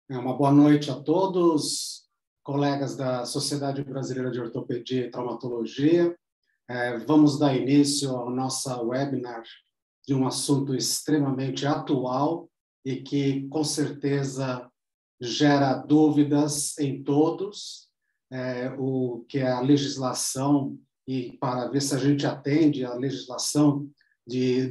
Uma boa noite a todos, colegas da Sociedade Brasileira de Ortopedia e Traumatologia. Vamos dar início ao nosso webinar de um assunto extremamente atual e que, com certeza, gera dúvidas em todos, o que é a legislação, e para ver se a gente atende à legislação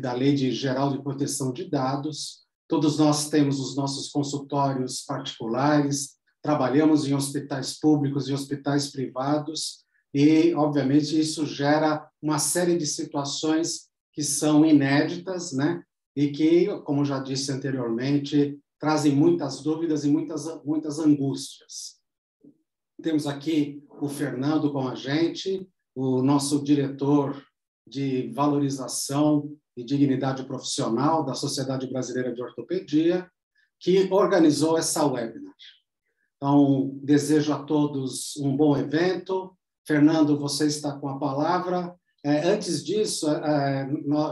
da Lei Geral de Proteção de Dados. Todos nós temos os nossos consultórios particulares, trabalhamos em hospitais públicos e hospitais privados, e, obviamente, isso gera uma série de situações que são inéditas, né? E que, como já disse anteriormente, trazem muitas dúvidas e muitas angústias. Temos aqui o Fernando com a gente, o nosso diretor de valorização e dignidade profissional da Sociedade Brasileira de Ortopedia, que organizou essa webinar. Então, desejo a todos um bom evento. Fernando, você está com a palavra. Antes disso,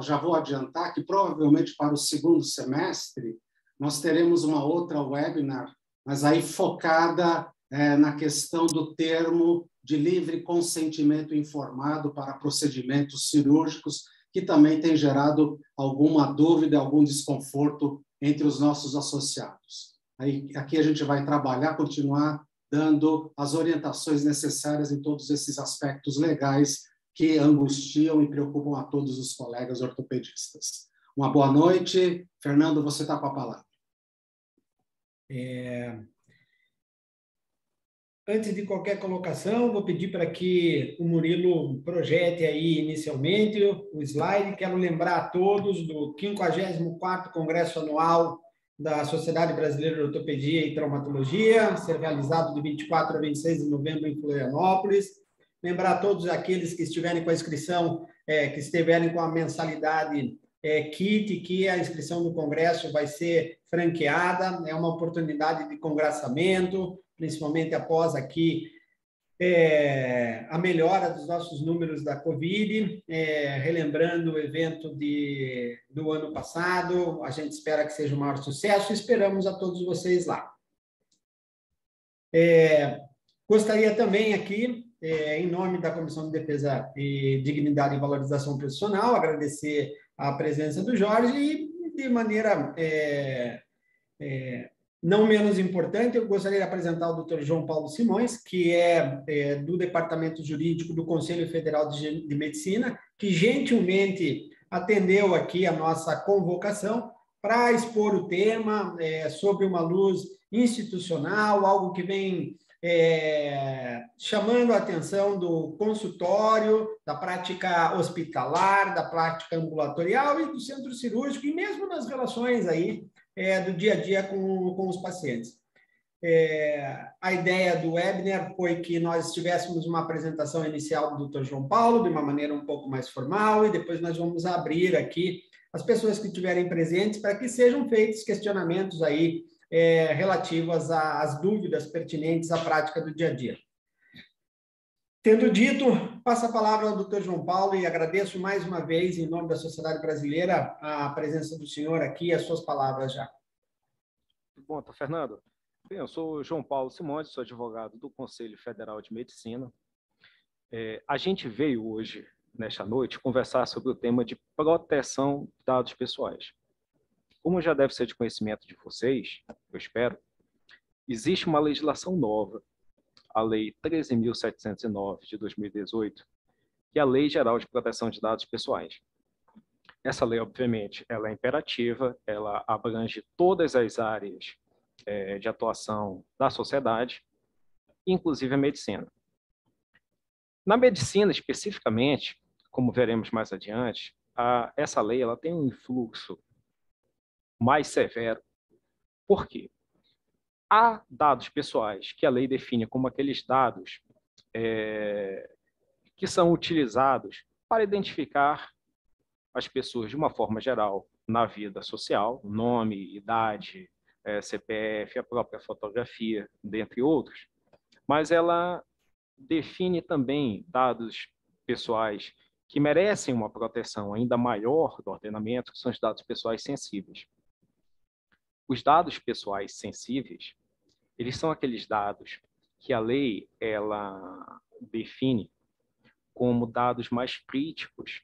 já vou adiantar que provavelmente para o segundo semestre nós teremos uma outra webinar, mas aí focada na questão do termo de livre consentimento informado para procedimentos cirúrgicos, que também tem gerado alguma dúvida, algum desconforto entre os nossos associados. Aqui a gente vai trabalhar, continuar dando as orientações necessárias em todos esses aspectos legais que angustiam e preocupam a todos os colegas ortopedistas. Uma boa noite. Fernando, você está com a palavra. Antes de qualquer colocação, vou pedir para que o Murilo projete aí inicialmente o slide. Quero lembrar a todos do 54º Congresso Anual da Sociedade Brasileira de Ortopedia e Traumatologia, a ser realizado de 24 a 26 de novembro em Florianópolis. Lembrar a todos aqueles que estiverem com a inscrição, que estiverem com a mensalidade kit, que a inscrição do congresso vai ser franqueada. É uma oportunidade de congraçamento, principalmente após aqui a melhora dos nossos números da Covid, relembrando o evento do ano passado. A gente espera que seja um maior sucesso e esperamos a todos vocês lá. Gostaria também aqui, em nome da Comissão de Defesa e Dignidade e Valorização Profissional, agradecer a presença do Jorge e, de maneira não menos importante, eu gostaria de apresentar o Dr. João Paulo Simões, que é do Departamento Jurídico do Conselho Federal de Medicina, que gentilmente atendeu aqui a nossa convocação para expor o tema sob uma luz institucional, algo que vem chamando a atenção do consultório, da prática hospitalar, da prática ambulatorial e do centro cirúrgico, e mesmo nas relações aí do dia a dia com os pacientes. A ideia do webinar foi que nós tivéssemos uma apresentação inicial do Dr. João Paulo, de uma maneira um pouco mais formal, e depois nós vamos abrir aqui as pessoas que estiverem presentes para que sejam feitos questionamentos aí relativos às dúvidas pertinentes à prática do dia a dia. Tendo dito, passo a palavra ao Dr. João Paulo e agradeço mais uma vez, em nome da Sociedade Brasileira, a presença do senhor aqui e as suas palavras já. Bom, então, Fernando. Bem, eu sou o João Paulo Simões, sou advogado do Conselho Federal de Medicina. A gente veio hoje, nesta noite, conversar sobre o tema de proteção de dados pessoais. Como já deve ser de conhecimento de vocês, eu espero, existe uma legislação nova, a Lei 13.709, de 2018, que é a Lei Geral de Proteção de Dados Pessoais. Essa lei, obviamente, ela é imperativa, ela abrange todas as áreas de atuação da sociedade, inclusive a medicina. Na medicina, especificamente, como veremos mais adiante, essa lei ela tem um influxo mais severo. Por quê? Há dados pessoais que a lei define como aqueles dados que são utilizados para identificar as pessoas de uma forma geral na vida social, nome, idade, CPF, a própria fotografia, dentre outros. Mas ela define também dados pessoais que merecem uma proteção ainda maior do ordenamento, que são os dados pessoais sensíveis. Os dados pessoais sensíveis, eles são aqueles dados que a lei ela define como dados mais críticos,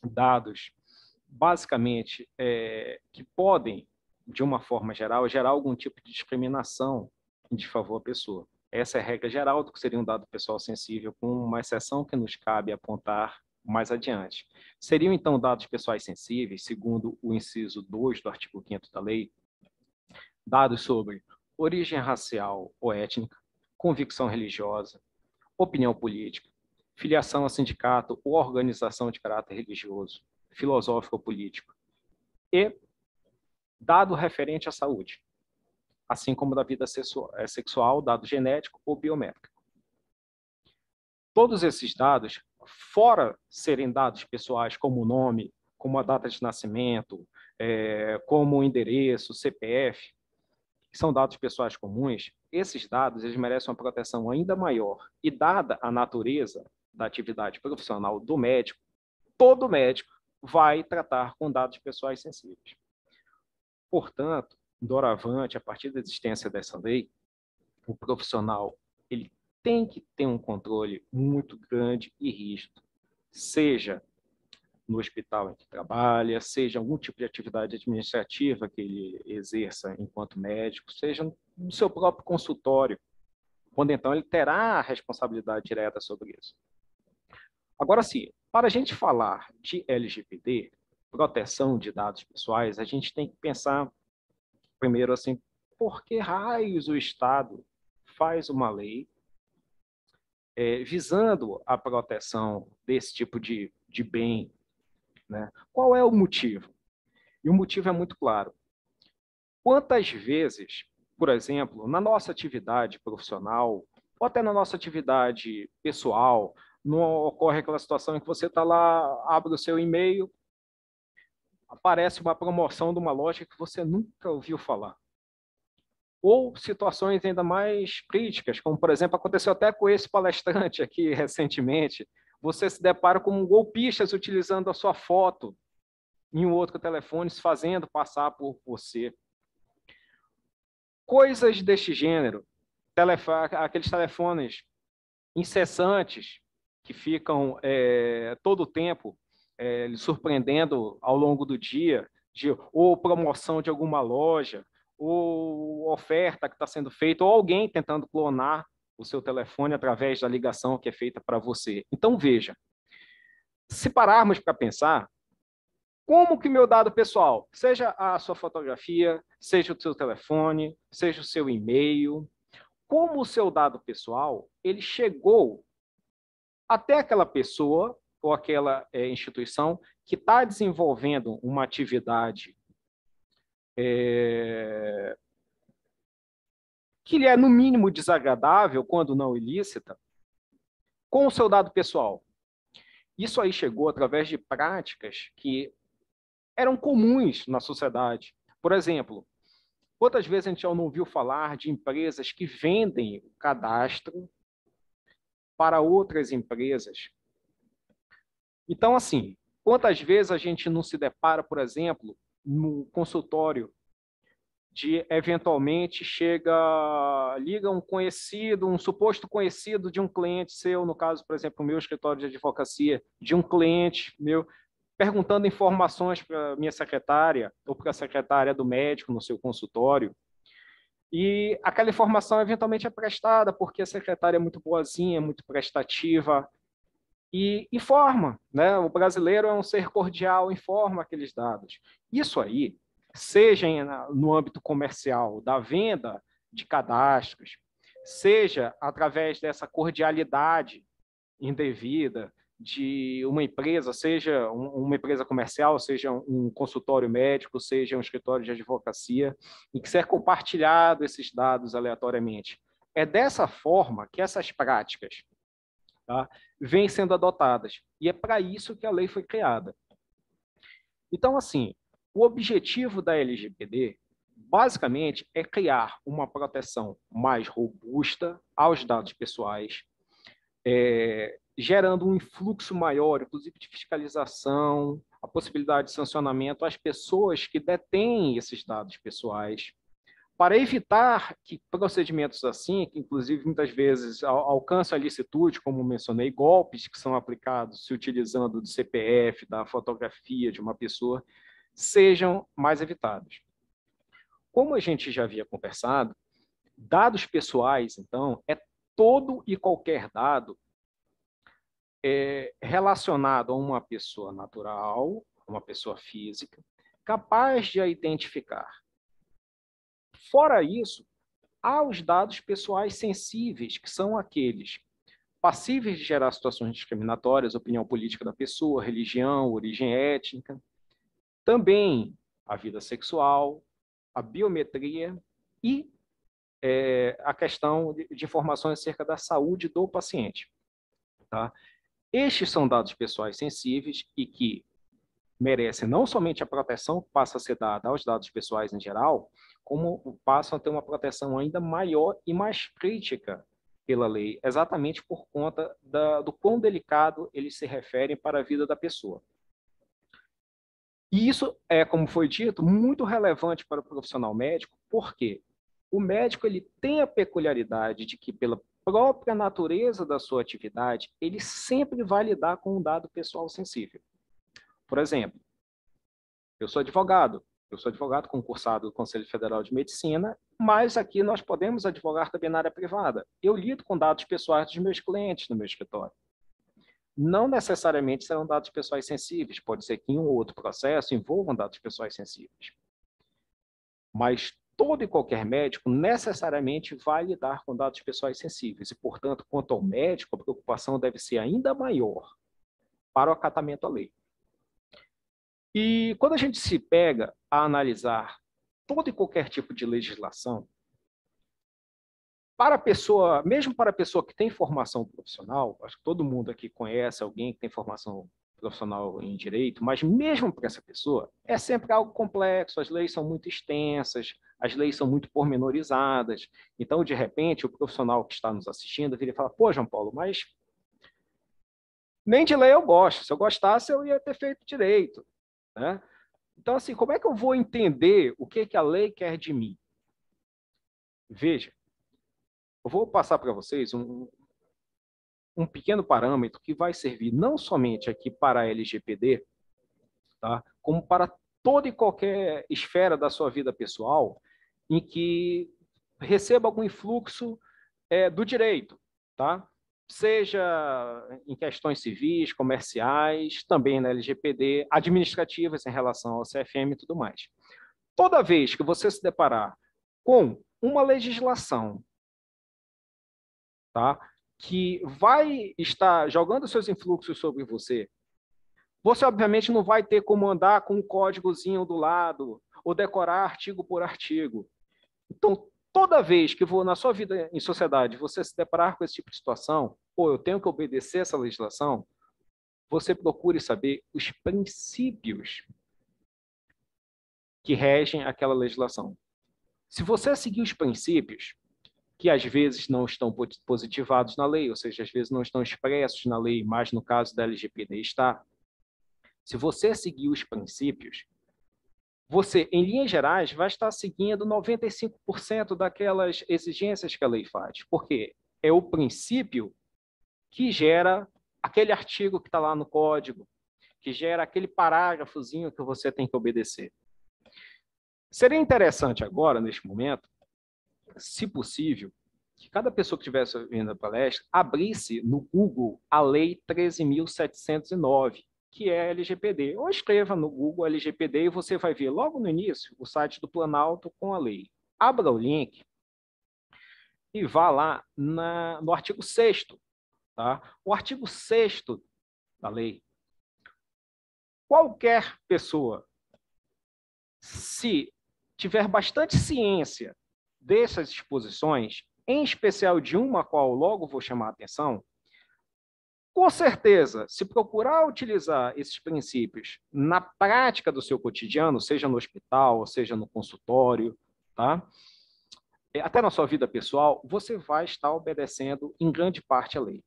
dados basicamente que podem, de uma forma geral, gerar algum tipo de discriminação em desfavor à pessoa. Essa é a regra geral do que seria um dado pessoal sensível, com uma exceção que nos cabe apontar mais adiante. Seriam, então, dados pessoais sensíveis, segundo o inciso 2 do artigo 5º da lei, dados sobre origem racial ou étnica, convicção religiosa, opinião política, filiação a sindicato ou organização de caráter religioso, filosófico ou político, e dado referente à saúde, assim como da vida sexual, dado genético ou biométrico. Todos esses dados, fora serem dados pessoais como o nome, como a data de nascimento, como o endereço, CPF, que são dados pessoais comuns, esses dados eles merecem uma proteção ainda maior. E dada a natureza da atividade profissional do médico, todo médico vai tratar com dados pessoais sensíveis. Portanto, doravante, a partir da existência dessa lei, o profissional ele tem que ter um controle muito grande e rígido, seja no hospital em que trabalha, seja algum tipo de atividade administrativa que ele exerça enquanto médico, seja no seu próprio consultório, quando então ele terá a responsabilidade direta sobre isso. Agora sim, para a gente falar de LGPD, proteção de dados pessoais, a gente tem que pensar primeiro assim, por que raios o Estado faz uma lei visando a proteção desse tipo de bem, né? Qual é o motivo? E o motivo é muito claro. Quantas vezes, por exemplo, na nossa atividade profissional, ou até na nossa atividade pessoal, não ocorre aquela situação em que você está lá, abre o seu e-mail, aparece uma promoção de uma loja que você nunca ouviu falar. Ou situações ainda mais críticas, como, por exemplo, aconteceu até com esse palestrante aqui recentemente, você se depara com golpistas utilizando a sua foto em um outro telefone, se fazendo passar por você. Coisas deste gênero, aqueles telefones incessantes que ficam todo o tempo surpreendendo ao longo do dia, ou promoção de alguma loja, ou oferta que está sendo feita, ou alguém tentando clonar o seu telefone através da ligação que é feita para você. Então, veja, se pararmos para pensar, como que meu dado pessoal, seja a sua fotografia, seja o seu telefone, seja o seu e-mail, como o seu dado pessoal, ele chegou até aquela pessoa ou aquela instituição que está desenvolvendo uma atividade que lhe é, no mínimo, desagradável, quando não ilícita, com o seu dado pessoal. Isso aí chegou através de práticas que eram comuns na sociedade. Por exemplo, quantas vezes a gente já não ouviu falar de empresas que vendem o cadastro para outras empresas? Então, assim, quantas vezes a gente não se depara, por exemplo, no consultório, de eventualmente liga um conhecido, um suposto conhecido de um cliente seu, no caso, por exemplo, o meu escritório de advocacia, de um cliente meu, perguntando informações para a minha secretária ou para a secretária do médico no seu consultório, e aquela informação eventualmente é prestada porque a secretária é muito boazinha, muito prestativa, e informa, né? O brasileiro é um ser cordial, informa aqueles dados. Isso aí, seja no âmbito comercial, da venda de cadastros, seja através dessa cordialidade indevida de uma empresa, seja uma empresa comercial, seja um consultório médico, seja um escritório de advocacia, e que ser compartilhado esses dados aleatoriamente. É dessa forma que essas práticas, tá, vêm sendo adotadas. E é para isso que a lei foi criada. Então, assim, o objetivo da LGPD, basicamente, é criar uma proteção mais robusta aos dados pessoais, gerando um influxo maior, inclusive de fiscalização, a possibilidade de sancionamento às pessoas que detêm esses dados pessoais, para evitar que procedimentos assim, que inclusive muitas vezes alcançam a licitude, como mencionei, golpes que são aplicados se utilizando do CPF, da fotografia de uma pessoa, sejam mais evitados. Como a gente já havia conversado, dados pessoais, então, é todo e qualquer dado relacionado a uma pessoa natural, uma pessoa física, capaz de a identificar. Fora isso, há os dados pessoais sensíveis, que são aqueles passíveis de gerar situações discriminatórias, opinião política da pessoa, religião, origem étnica, também a vida sexual, a biometria e a questão de informações acerca da saúde do paciente. Tá? Estes são dados pessoais sensíveis e que merecem não somente a proteção que passa a ser dada aos dados pessoais em geral, como passam a ter uma proteção ainda maior e mais crítica pela lei, exatamente por conta do quão delicado eles se referem para a vida da pessoa. E isso é, como foi dito, muito relevante para o profissional médico, porque o médico ele tem a peculiaridade de que, pela própria natureza da sua atividade, ele sempre vai lidar com um dado pessoal sensível. Por exemplo, eu sou advogado concursado do Conselho Federal de Medicina, mas aqui nós podemos advogar também na área privada. Eu lido com dados pessoais dos meus clientes no meu escritório. Não necessariamente serão dados pessoais sensíveis, pode ser que em um ou outro processo envolvam dados pessoais sensíveis. Mas todo e qualquer médico necessariamente vai lidar com dados pessoais sensíveis e, portanto, quanto ao médico, a preocupação deve ser ainda maior para o acatamento à lei. E quando a gente se pega a analisar todo e qualquer tipo de legislação, para a pessoa, mesmo para a pessoa que tem formação profissional, acho que todo mundo aqui conhece alguém que tem formação profissional em direito, mas mesmo para essa pessoa, é sempre algo complexo, as leis são muito extensas, as leis são muito pormenorizadas, então, de repente, o profissional que está nos assistindo vira e fala, pô, João Paulo, mas nem de lei eu gosto, se eu gostasse eu ia ter feito direito, né? Então, assim, como é que eu vou entender o que a lei quer de mim? Veja, eu vou passar para vocês um pequeno parâmetro que vai servir não somente aqui para a LGPD, tá? Como para toda e qualquer esfera da sua vida pessoal em que receba algum influxo do direito, tá? Seja em questões civis, comerciais, também na LGPD, administrativas em relação ao CFM e tudo mais. Toda vez que você se deparar com uma legislação, tá, que vai estar jogando seus influxos sobre você, você obviamente não vai ter como andar com um códigozinho do lado ou decorar artigo por artigo. Então, toda vez que na sua vida em sociedade você se deparar com esse tipo de situação, eu tenho que obedecer essa legislação, você procure saber os princípios que regem aquela legislação. Se você seguir os princípios, que às vezes não estão positivados na lei, ou seja, às vezes não estão expressos na lei, mas no caso da LGPD está. Se você seguir os princípios, você, em linhas gerais, vai estar seguindo 95% daquelas exigências que a lei faz, porque é o princípio que gera aquele artigo que está lá no código, que gera aquele parágrafozinho que você tem que obedecer. Seria interessante agora, neste momento, se possível, que cada pessoa que estivesse ouvindo a palestra abrisse no Google a Lei 13.709, que é a LGPD. Ou escreva no Google LGPD e você vai ver logo no início o site do Planalto com a lei. Abra o link e vá lá no artigo 6º. Tá? O artigo 6º da lei. Qualquer pessoa, se tiver bastante ciência dessas disposições, em especial de uma a qual logo vou chamar a atenção, com certeza, se procurar utilizar esses princípios na prática do seu cotidiano, seja no hospital, seja no consultório, tá? Até na sua vida pessoal, você vai estar obedecendo em grande parte a lei.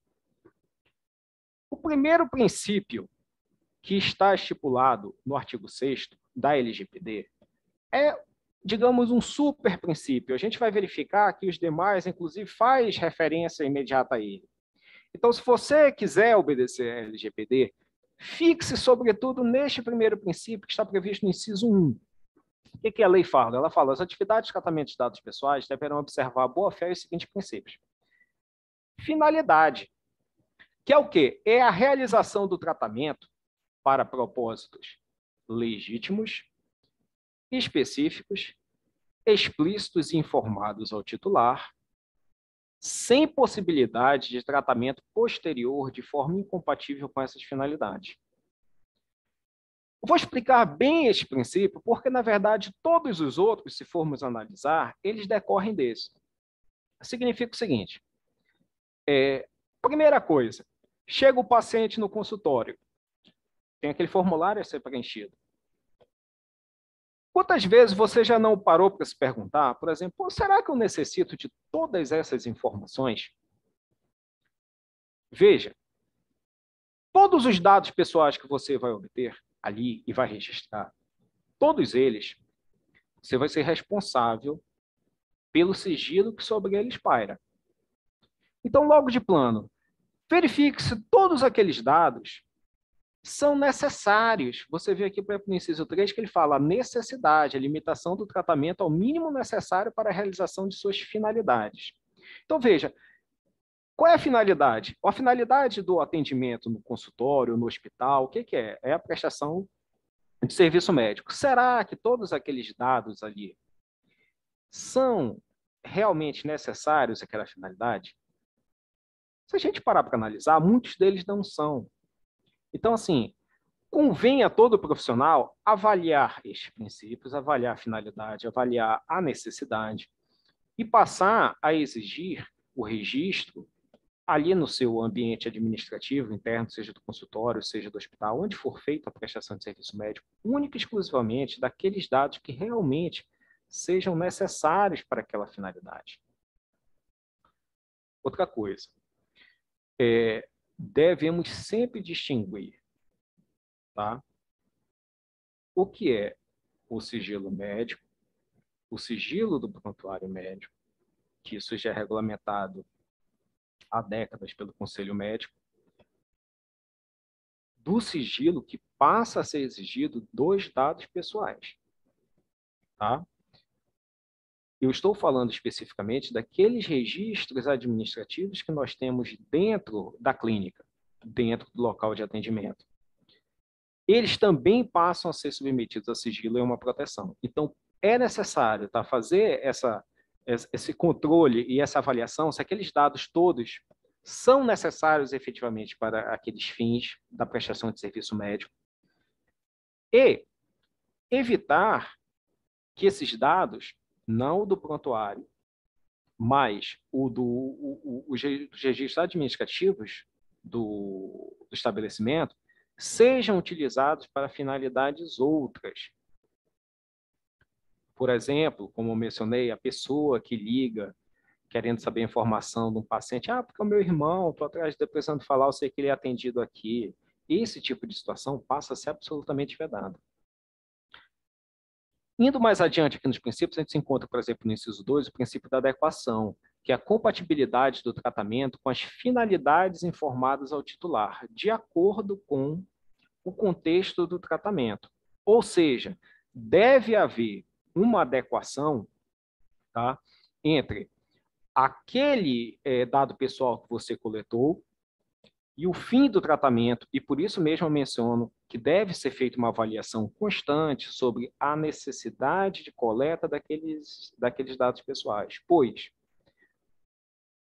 O primeiro princípio que está estipulado no artigo 6º da LGPD é digamos, um super princípio. A gente vai verificar que os demais, inclusive, faz referência imediata a ele. Então, se você quiser obedecer a LGPD, fixe, sobretudo, neste primeiro princípio que está previsto no inciso 1. O que a lei fala? Ela fala: as atividades de tratamento de dados pessoais deverão observar a boa-fé e os seguintes princípios. Finalidade, que é o quê? É a realização do tratamento para propósitos legítimos, específicos, explícitos e informados ao titular, sem possibilidade de tratamento posterior de forma incompatível com essas finalidades. Eu vou explicar bem este princípio, porque, na verdade, todos os outros, se formos analisar, eles decorrem desse. Significa o seguinte: primeira coisa, chega o paciente no consultório, tem aquele formulário a ser preenchido. Quantas vezes você já não parou para se perguntar, por exemplo, será que eu necessito de todas essas informações? Veja, todos os dados pessoais que você vai obter ali e vai registrar, todos eles, você vai ser responsável pelo sigilo que sobre eles paira. Então, logo de plano, verifique se todos aqueles dados são necessários. Você vê aqui, por exemplo, no inciso 3, que ele fala a necessidade, a limitação do tratamento ao mínimo necessário para a realização de suas finalidades. Então, veja, qual é a finalidade? A finalidade do atendimento no consultório, no hospital, o que é? É a prestação de serviço médico. Será que todos aqueles dados ali são realmente necessários àquela finalidade? Se a gente parar para analisar, muitos deles não são. Então, assim, convém a todo profissional avaliar estes princípios, avaliar a finalidade, avaliar a necessidade e passar a exigir o registro ali no seu ambiente administrativo interno, seja do consultório, seja do hospital, onde for feita a prestação de serviço médico, única e exclusivamente daqueles dados que realmente sejam necessários para aquela finalidade. Outra coisa, devemos sempre distinguir, tá, o que é o sigilo médico, o sigilo do prontuário médico, que isso já é regulamentado há décadas pelo Conselho Médico, do sigilo que passa a ser exigido dos dados pessoais. Tá? Eu estou falando especificamente daqueles registros administrativos que nós temos dentro da clínica, dentro do local de atendimento. Eles também passam a ser submetidos a sigilo e a uma proteção. Então, é necessário, tá, fazer esse controle e essa avaliação se aqueles dados todos são necessários efetivamente para aqueles fins da prestação de serviço médico e evitar que esses dados, não o do prontuário, mas os registros administrativos do estabelecimento, sejam utilizados para finalidades outras. Por exemplo, como eu mencionei, a pessoa que liga querendo saber a informação de um paciente, porque o meu irmão, estou atrás de precisando falar, eu sei que ele é atendido aqui. Esse tipo de situação passa a ser absolutamente vedado. Indo mais adiante aqui nos princípios, a gente se encontra, por exemplo, no inciso 2, o princípio da adequação, que é a compatibilidade do tratamento com as finalidades informadas ao titular, de acordo com o contexto do tratamento. Ou seja, deve haver uma adequação, tá, entre aquele dado pessoal que você coletou e o fim do tratamento, e por isso mesmo eu menciono que deve ser feita uma avaliação constante sobre a necessidade de coleta daqueles dados pessoais, pois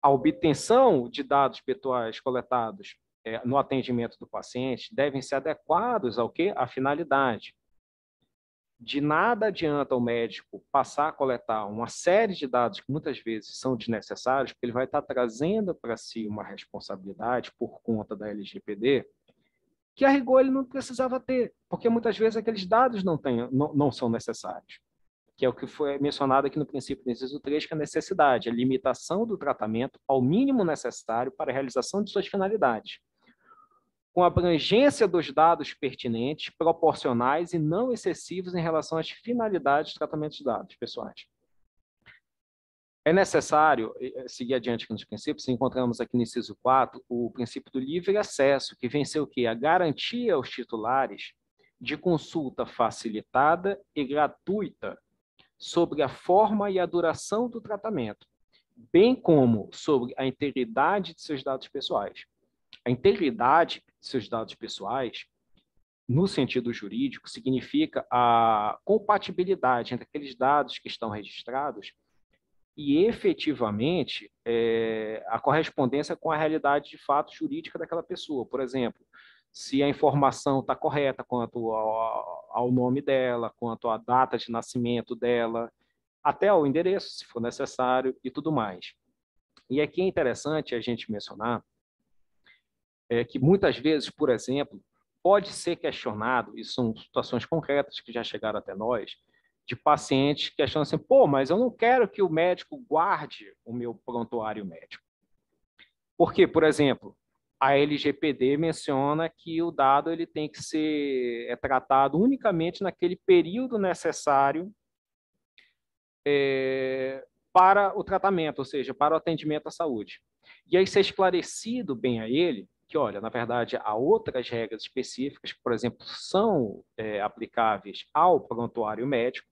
a obtenção de dados pessoais coletados no atendimento do paciente devem ser adequados ao quê? À finalidade. De nada adianta o médico passar a coletar uma série de dados que muitas vezes são desnecessários, porque ele vai estar trazendo para si uma responsabilidade por conta da LGPD, que a rigor ele não precisava ter, porque muitas vezes aqueles dados não são necessários, que é o que foi mencionado aqui no princípio do inciso 3, que é a necessidade, a limitação do tratamento ao mínimo necessário para a realização de suas finalidades. com abrangência dos dados pertinentes, proporcionais e não excessivos em relação às finalidades de tratamento de dados pessoais. É necessário seguir adiante com os princípios. Encontramos aqui no inciso 4 o princípio do livre acesso, que vem ser o quê? A garantia aos titulares de consulta facilitada e gratuita sobre a forma e a duração do tratamento, bem como sobre a integridade de seus dados pessoais. A integridade de seus dados pessoais, no sentido jurídico, significa a compatibilidade entre aqueles dados que estão registrados e, efetivamente, a correspondência com a realidade de fato jurídica daquela pessoa. Por exemplo, se a informação está correta quanto ao nome dela, quanto à data de nascimento dela, até ao endereço, se for necessário, e tudo mais. E aqui é interessante a gente mencionar que muitas vezes, por exemplo, pode ser questionado, e são situações concretas que já chegaram até nós, de pacientes que questionam assim, pô, mas eu não quero que o médico guarde o meu prontuário médico. Porque, por exemplo, a LGPD menciona que o dado ele tem que ser tratado unicamente naquele período necessário para o tratamento, ou seja, para o atendimento à saúde. E aí ser esclarecido bem a ele que, olha, na verdade, há outras regras específicas que, por exemplo, são aplicáveis ao prontuário médico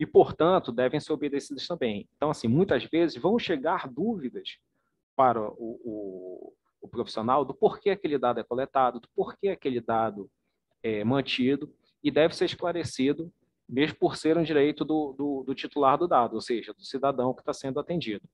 e, portanto, devem ser obedecidas também. Então, assim, muitas vezes vão chegar dúvidas para o profissional do porquê aquele dado é coletado, do porquê aquele dado é mantido, e deve ser esclarecido, mesmo por ser um direito do titular do dado, ou seja, do cidadão que está sendo atendido.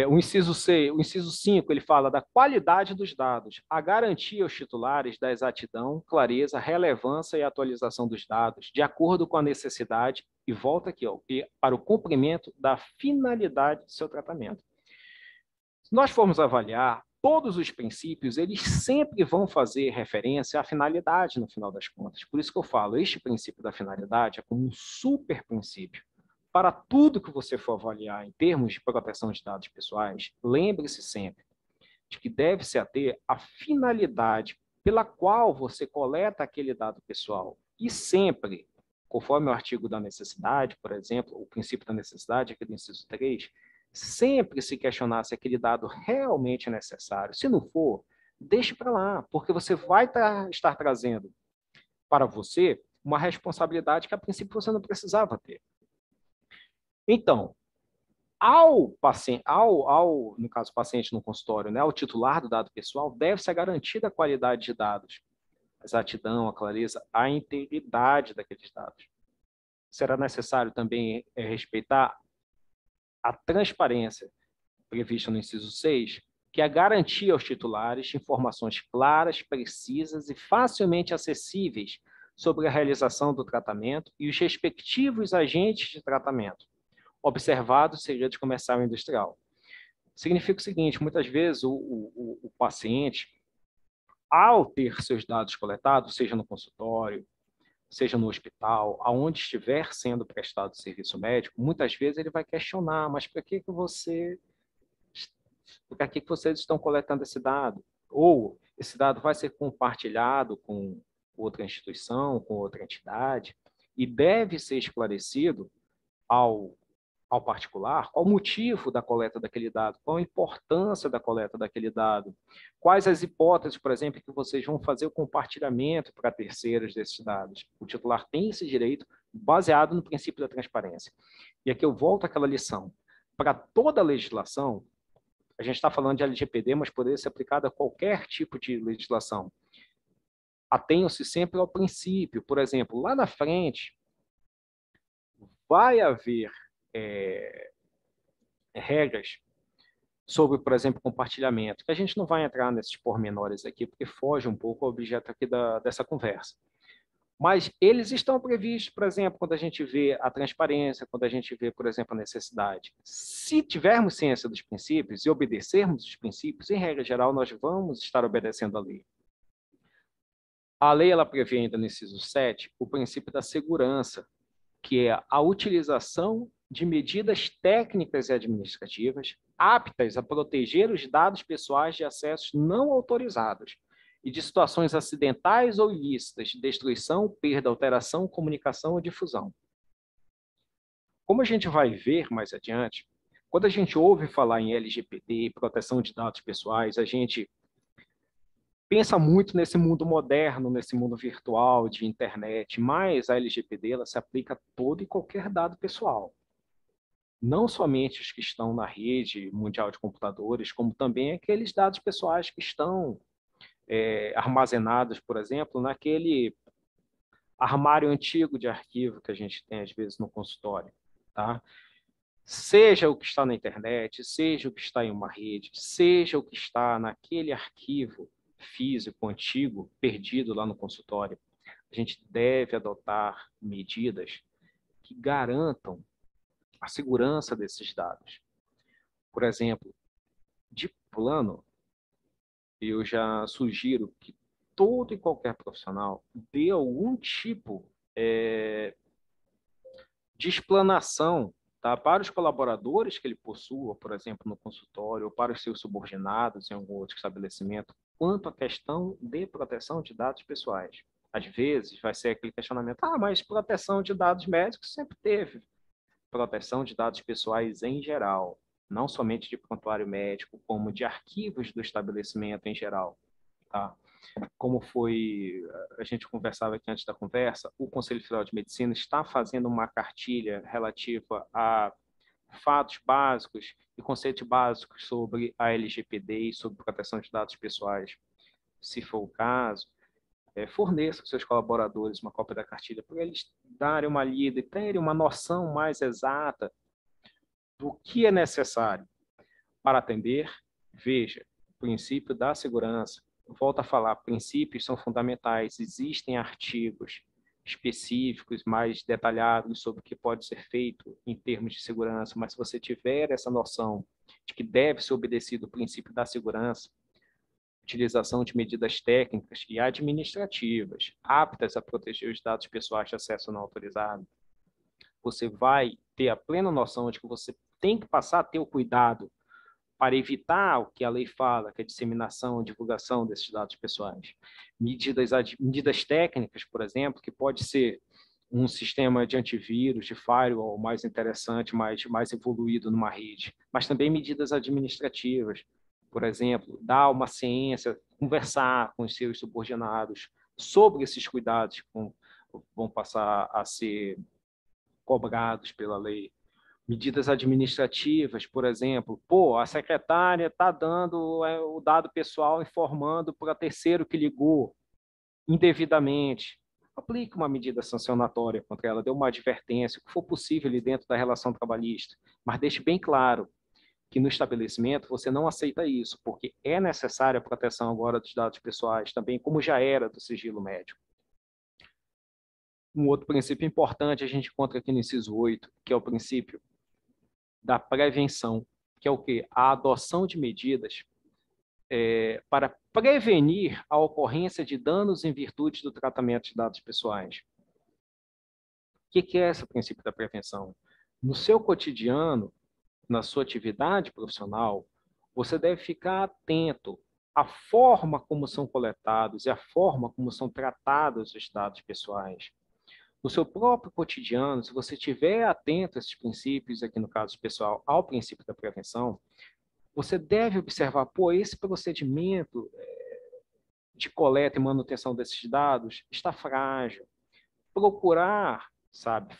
O inciso 5, ele fala da qualidade dos dados, a garantia aos titulares da exatidão, clareza, relevância e atualização dos dados, de acordo com a necessidade, e volta aqui, ó, para o cumprimento da finalidade do seu tratamento. Se nós formos avaliar, todos os princípios, eles sempre vão fazer referência à finalidade no final das contas. Por isso que eu falo, este princípio da finalidade é como um super princípio. Para tudo que você for avaliar em termos de proteção de dados pessoais, lembre-se sempre de que deve se ater à finalidade pela qual você coleta aquele dado pessoal. E sempre, conforme o artigo da necessidade, por exemplo, o princípio da necessidade, aqui do inciso 3, sempre se questionar se aquele dado realmente é necessário. Se não for, deixe para lá, porque você vai estar trazendo para você uma responsabilidade que, a princípio, você não precisava ter. Então, no caso, paciente no consultório, né, ao titular do dado pessoal, deve-se garantir a qualidade de dados, a exatidão, a clareza, a integridade daqueles dados. Será necessário também respeitar a transparência prevista no inciso 6, que é a garantia aos titulares de informações claras, precisas e facilmente acessíveis sobre a realização do tratamento e os respectivos agentes de tratamento, observado o segredo comercial e industrial. Significa o seguinte, muitas vezes o paciente, ao ter seus dados coletados, seja no consultório, seja no hospital, aonde estiver sendo prestado serviço médico, muitas vezes ele vai questionar, mas para que vocês estão coletando esse dado? Ou esse dado vai ser compartilhado com outra instituição, com outra entidade, e deve ser esclarecido ao particular, qual o motivo da coleta daquele dado, qual a importância da coleta daquele dado, quais as hipóteses, por exemplo, que vocês vão fazer o compartilhamento para terceiros desses dados. O titular tem esse direito baseado no princípio da transparência. E aqui eu volto àquela lição. Para toda a legislação, a gente está falando de LGPD, mas poderia ser aplicada a qualquer tipo de legislação. Atenham-se sempre ao princípio. Por exemplo, lá na frente, vai haver regras sobre, por exemplo, compartilhamento, que a gente não vai entrar nesses pormenores aqui, porque foge um pouco ao objeto aqui dessa conversa. Mas eles estão previstos, por exemplo, quando a gente vê a transparência, quando a gente vê, por exemplo, a necessidade. Se tivermos ciência dos princípios e obedecermos os princípios, em regra geral, nós vamos estar obedecendo a lei. A lei ela prevê ainda no inciso 7 o princípio da segurança, que é a utilização de medidas técnicas e administrativas aptas a proteger os dados pessoais de acessos não autorizados e de situações acidentais ou ilícitas de destruição, perda, alteração, comunicação ou difusão. Como a gente vai ver mais adiante, quando a gente ouve falar em LGPD, proteção de dados pessoais, a gente pensa muito nesse mundo moderno, nesse mundo virtual, de internet, mas a LGPD ela se aplica a todo e qualquer dado pessoal. Não somente os que estão na rede mundial de computadores, como também aqueles dados pessoais que estão armazenados, por exemplo, naquele armário antigo de arquivo que a gente tem, às vezes, no consultório. Tá? Seja o que está na internet, seja o que está em uma rede, seja o que está naquele arquivo físico antigo, perdido lá no consultório, a gente deve adotar medidas que garantam a segurança desses dados. Por exemplo, de plano, eu já sugiro que todo e qualquer profissional dê algum tipo de explanação, tá, para os colaboradores que ele possua, por exemplo, no consultório, ou para os seus subordinados em algum outro estabelecimento, quanto à questão de proteção de dados pessoais. Às vezes vai ser aquele questionamento, mas proteção de dados médicos sempre teve. Proteção de dados pessoais em geral, não somente de prontuário médico, como de arquivos do estabelecimento em geral. Tá? Como a gente conversava aqui antes da conversa, o Conselho Federal de Medicina está fazendo uma cartilha relativa a fatos básicos e conceitos básicos sobre a LGPD e sobre proteção de dados pessoais. Se for o caso, forneça aos seus colaboradores uma cópia da cartilha para eles darem uma lida e terem uma noção mais exata do que é necessário para atender. Veja, o princípio da segurança. Volto a falar, princípios são fundamentais. Existem artigos específicos, mais detalhados sobre o que pode ser feito em termos de segurança, mas se você tiver essa noção de que deve ser obedecido o princípio da segurança, utilização de medidas técnicas e administrativas aptas a proteger os dados pessoais de acesso não autorizado, você vai ter a plena noção de que você tem que passar a ter o cuidado para evitar o que a lei fala, que é a disseminação e divulgação desses dados pessoais. Medidas técnicas, por exemplo, que pode ser um sistema de antivírus, de firewall mais interessante, mais evoluído numa rede, mas também medidas administrativas. Por exemplo, dar uma ciência, conversar com os seus subordinados sobre esses cuidados que vão passar a ser cobrados pela lei. Medidas administrativas, por exemplo, a secretária está dando o dado pessoal informando para terceiro que ligou indevidamente. Aplique uma medida sancionatória contra ela, dê uma advertência, o que for possível ali dentro da relação trabalhista, mas deixe bem claro que no estabelecimento você não aceita isso, porque é necessária a proteção agora dos dados pessoais, também como já era do sigilo médico. Um outro princípio importante a gente encontra aqui no inciso 8, que é o princípio da prevenção, que é o quê? A adoção de medidas para prevenir a ocorrência de danos em virtude do tratamento de dados pessoais. O que é esse princípio da prevenção? No seu cotidiano, na sua atividade profissional, você deve ficar atento à forma como são coletados e à forma como são tratados os dados pessoais. No seu próprio cotidiano, se você estiver atento a esses princípios, aqui no caso pessoal, ao princípio da prevenção, você deve observar, esse procedimento de coleta e manutenção desses dados está frágil. Procurar,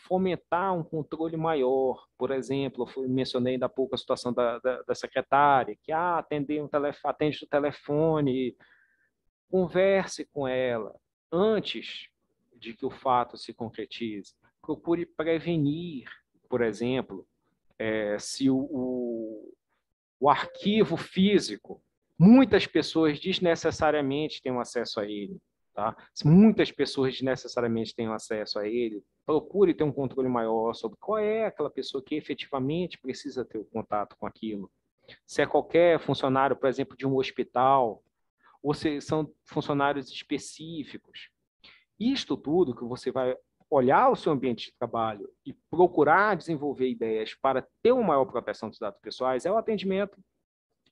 fomentar um controle maior. Por exemplo, eu mencionei ainda há pouco a situação da secretária, que atende o telefone, converse com ela antes de que o fato se concretize. Procure prevenir, por exemplo, se o arquivo físico, muitas pessoas desnecessariamente têm acesso a ele. Tá? Se muitas pessoas desnecessariamente têm acesso a ele, procure ter um controle maior sobre qual é aquela pessoa que efetivamente precisa ter o contato com aquilo. Se é qualquer funcionário, por exemplo, de um hospital, ou se são funcionários específicos. Isto tudo que você vai olhar o seu ambiente de trabalho e procurar desenvolver ideias para ter uma maior proteção dos dados pessoais é o atendimento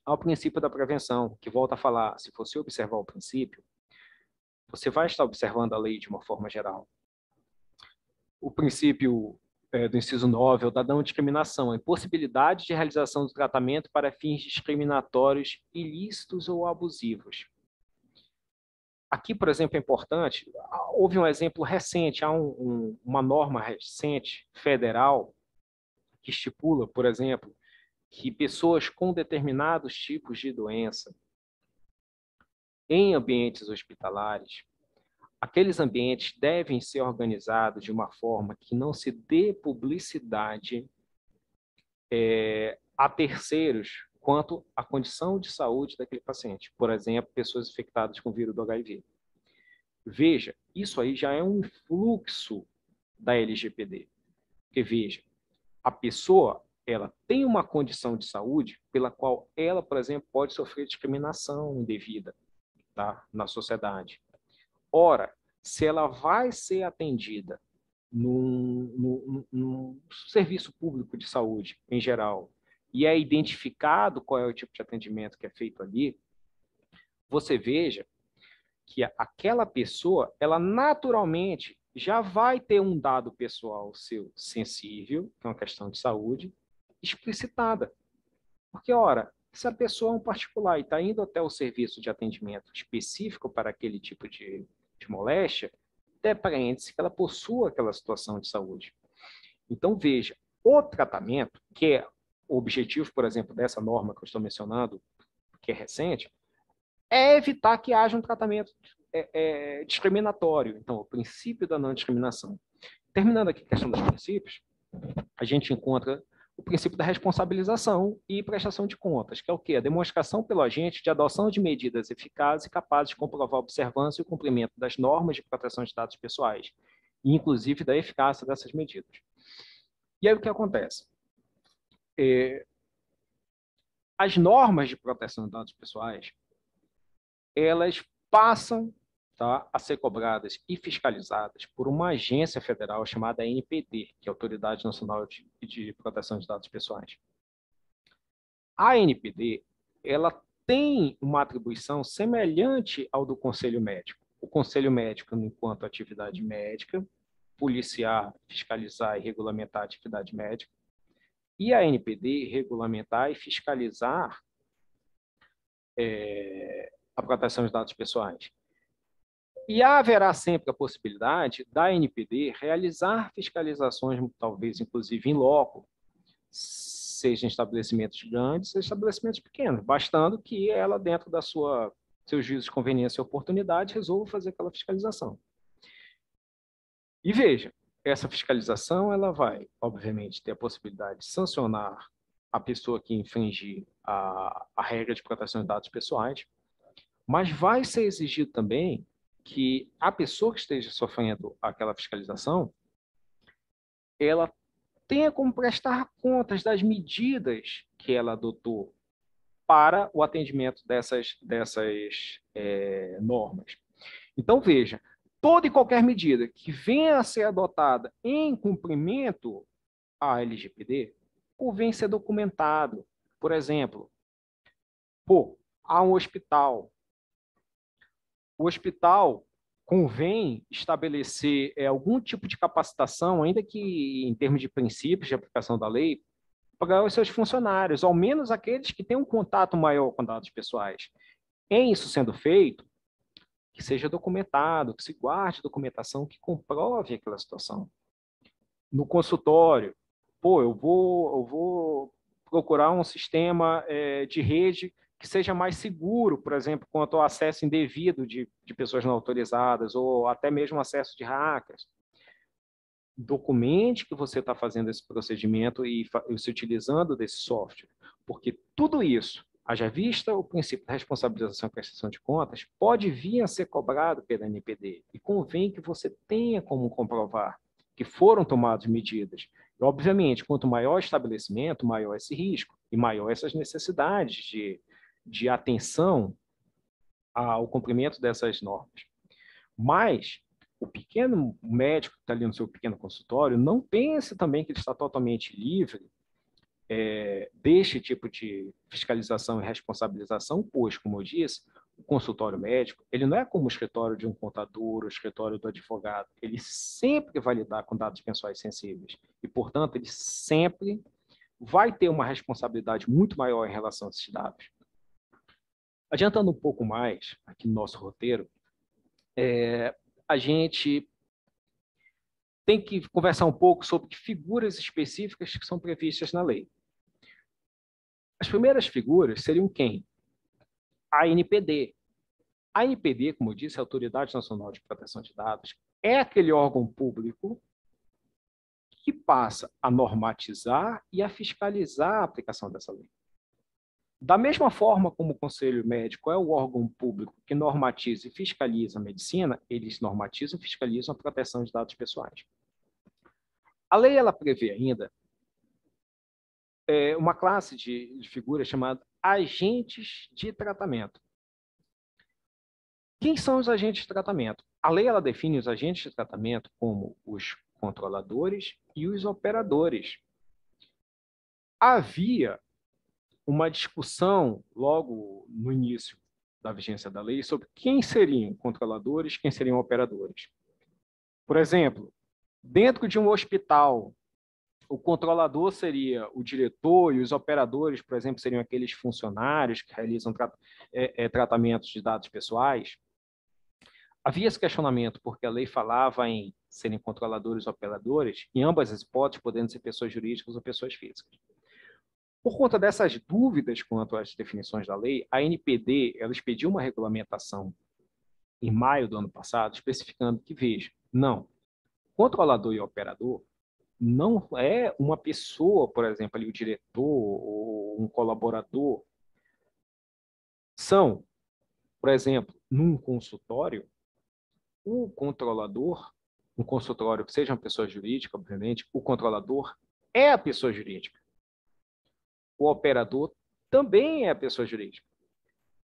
ao princípio da prevenção, que volta a falar, se você observar o princípio, você vai estar observando a lei de uma forma geral. O princípio do inciso 9 é o da não discriminação, a impossibilidade de realização do tratamento para fins discriminatórios, ilícitos ou abusivos. Aqui, por exemplo, é importante, houve um exemplo recente, há uma norma recente federal que estipula, por exemplo, que pessoas com determinados tipos de doença em ambientes hospitalares, aqueles ambientes devem ser organizados de uma forma que não se dê publicidade a terceiros quanto à condição de saúde daquele paciente. Por exemplo, pessoas infectadas com o vírus do HIV. Veja, isso aí já é um fluxo da LGPD. Porque, veja, a pessoa ela tem uma condição de saúde pela qual ela, por exemplo, pode sofrer discriminação indevida, tá, na sociedade. Ora, se ela vai ser atendida num serviço público de saúde, em geral, e é identificado qual é o tipo de atendimento que é feito ali, você veja que aquela pessoa, ela naturalmente já vai ter um dado pessoal seu sensível, que é uma questão de saúde, explicitada. Porque, ora, se a pessoa é um particular e está indo até o serviço de atendimento específico para aquele tipo de moléstia, depreende-se que ela possua aquela situação de saúde. Então, veja, o tratamento, que é o objetivo, por exemplo, dessa norma que eu estou mencionando, que é recente, é evitar que haja um tratamento discriminatório. Então, o princípio da não discriminação. Terminando aqui a questão dos princípios, a gente encontra o princípio da responsabilização e prestação de contas, que é o quê? A demonstração pelo agente de adoção de medidas eficazes e capazes de comprovar a observância e o cumprimento das normas de proteção de dados pessoais, e inclusive da eficácia dessas medidas. E aí o que acontece? As normas de proteção de dados pessoais, elas passam, tá, a ser cobradas e fiscalizadas por uma agência federal chamada ANPD, que é a Autoridade Nacional de Proteção de Dados Pessoais. A ANPD, ela tem uma atribuição semelhante ao do Conselho Médico. O Conselho Médico, enquanto atividade médica, policiar, fiscalizar e regulamentar a atividade médica, e a ANPD regulamentar e fiscalizar a proteção de dados pessoais. E haverá sempre a possibilidade da ANPD realizar fiscalizações, talvez inclusive em loco, seja em estabelecimentos grandes, seja em estabelecimentos pequenos, bastando que ela, dentro da seu juízo de conveniência e oportunidade, resolva fazer aquela fiscalização. E veja, essa fiscalização ela vai, obviamente, ter a possibilidade de sancionar a pessoa que infringir a regra de proteção de dados pessoais, mas vai ser exigido também que a pessoa que esteja sofrendo aquela fiscalização, ela tenha como prestar contas das medidas que ela adotou para o atendimento dessas normas. Então, veja, toda e qualquer medida que venha a ser adotada em cumprimento à LGPD, convém ser documentado. Por exemplo, há um hospital. O hospital convém estabelecer algum tipo de capacitação, ainda que em termos de princípios de aplicação da lei, para os seus funcionários, ao menos aqueles que têm um contato maior com dados pessoais. Em isso sendo feito, que seja documentado, que se guarde documentação que comprove aquela situação. No consultório, eu vou procurar um sistema de rede que seja mais seguro, por exemplo, quanto ao acesso indevido de pessoas não autorizadas ou até mesmo acesso de hackers. Documente que você está fazendo esse procedimento e se utilizando desse software, porque tudo isso, haja vista o princípio da responsabilização e prestação de contas, pode vir a ser cobrado pela NPD e convém que você tenha como comprovar que foram tomadas medidas. E, obviamente, quanto maior o estabelecimento, maior esse risco e maior essas necessidades de atenção ao cumprimento dessas normas. Mas o pequeno médico que está ali no seu pequeno consultório não pense também que ele está totalmente livre deste tipo de fiscalização e responsabilização, pois, como eu disse, o consultório médico, ele não é como o escritório de um contador, o escritório do advogado. Ele sempre vai lidar com dados pessoais sensíveis e, portanto, ele sempre vai ter uma responsabilidade muito maior em relação a esses dados. Adiantando um pouco mais aqui no nosso roteiro, a gente tem que conversar um pouco sobre figuras específicas que são previstas na lei. As primeiras figuras seriam quem? A ANPD. A ANPD, como eu disse, a Autoridade Nacional de Proteção de Dados, é aquele órgão público que passa a normatizar e a fiscalizar a aplicação dessa lei. Da mesma forma como o Conselho Médico é o órgão público que normatiza e fiscaliza a medicina, eles normatizam e fiscalizam a proteção de dados pessoais. A lei ela prevê ainda uma classe de figuras chamada agentes de tratamento. Quem são os agentes de tratamento? A lei ela define os agentes de tratamento como os controladores e os operadores. Havia uma discussão logo no início da vigência da lei sobre quem seriam controladores, quem seriam operadores. Por exemplo, dentro de um hospital, o controlador seria o diretor e os operadores, por exemplo, seriam aqueles funcionários que realizam tratamentos de dados pessoais. Havia esse questionamento porque a lei falava em serem controladores ou operadores, em ambas as hipóteses, podendo ser pessoas jurídicas ou pessoas físicas. Por conta dessas dúvidas quanto às definições da lei, a ANPD ela expediu uma regulamentação em maio do ano passado, especificando que, veja, não, controlador e operador não é uma pessoa, por exemplo, ali, o diretor ou um colaborador. São, por exemplo, num consultório, o controlador, um consultório que seja uma pessoa jurídica, obviamente, o controlador é a pessoa jurídica. O operador também é a pessoa jurídica.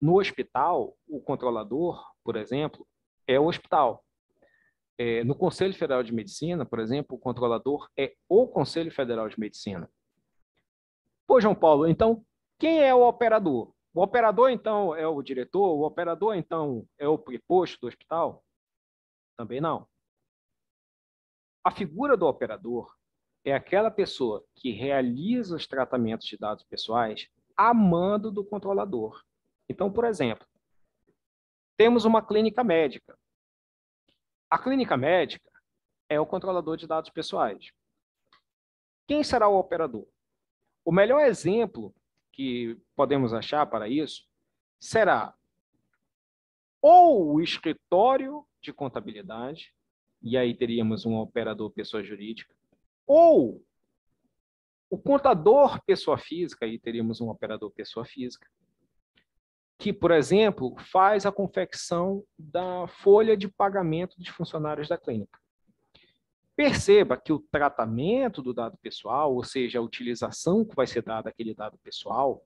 No hospital, o controlador, por exemplo, é o hospital. No Conselho Federal de Medicina, por exemplo, o controlador é o Conselho Federal de Medicina. Pô, João Paulo, então, quem é o operador? O operador, então, é o diretor? O operador, então, é o preposto do hospital? Também não. A figura do operador é aquela pessoa que realiza os tratamentos de dados pessoais a mando do controlador. Então, por exemplo, temos uma clínica médica. A clínica médica é o controlador de dados pessoais. Quem será o operador? O melhor exemplo que podemos achar para isso será ou o escritório de contabilidade, e aí teríamos um operador pessoa jurídica, ou o contador pessoa física, aí teríamos um operador pessoa física, que, por exemplo, faz a confecção da folha de pagamento de funcionários da clínica. Perceba que o tratamento do dado pessoal, ou seja, a utilização que vai ser dada àquele dado pessoal,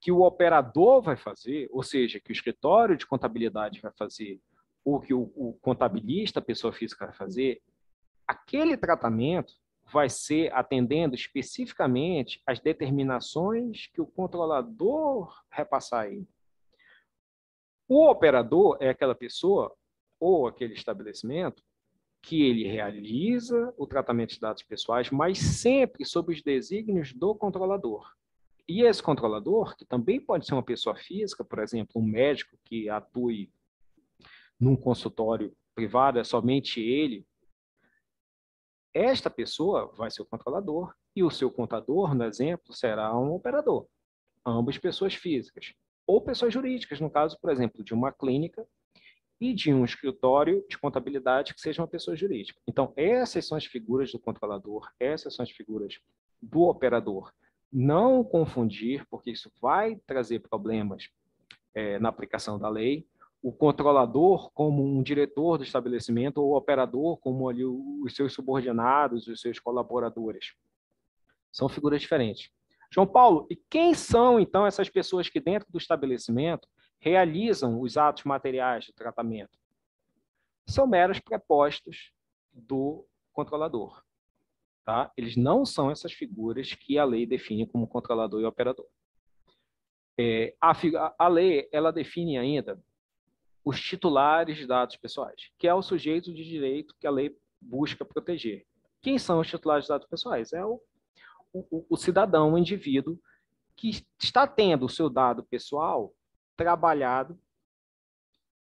que o operador vai fazer, ou seja, que o escritório de contabilidade vai fazer, ou que o contabilista, pessoa física, vai fazer, aquele tratamento vai ser atendendo especificamente as determinações que o controlador repassar aí. O operador é aquela pessoa ou aquele estabelecimento que ele realiza o tratamento de dados pessoais, mas sempre sob os desígnios do controlador. E esse controlador, que também pode ser uma pessoa física, por exemplo, um médico que atue num consultório privado, é somente ele, esta pessoa vai ser o controlador e o seu contador, no exemplo, será um operador. Ambas pessoas físicas. Ou pessoas jurídicas, no caso, por exemplo, de uma clínica e de um escritório de contabilidade que seja uma pessoa jurídica. Então, essas são as figuras do controlador, essas são as figuras do operador. Não confundir, porque isso vai trazer problemas na aplicação da lei. O controlador como um diretor do estabelecimento ou o operador como ali os seus subordinados, os seus colaboradores. São figuras diferentes. João Paulo, e quem são, então, essas pessoas que dentro do estabelecimento realizam os atos materiais de tratamento são meros prepostos do controlador. Tá? Eles não são essas figuras que a lei define como controlador e operador. A lei ela define ainda os titulares de dados pessoais, que é o sujeito de direito que a lei busca proteger. Quem são os titulares de dados pessoais? É o cidadão, o indivíduo, que está tendo o seu dado pessoal trabalhado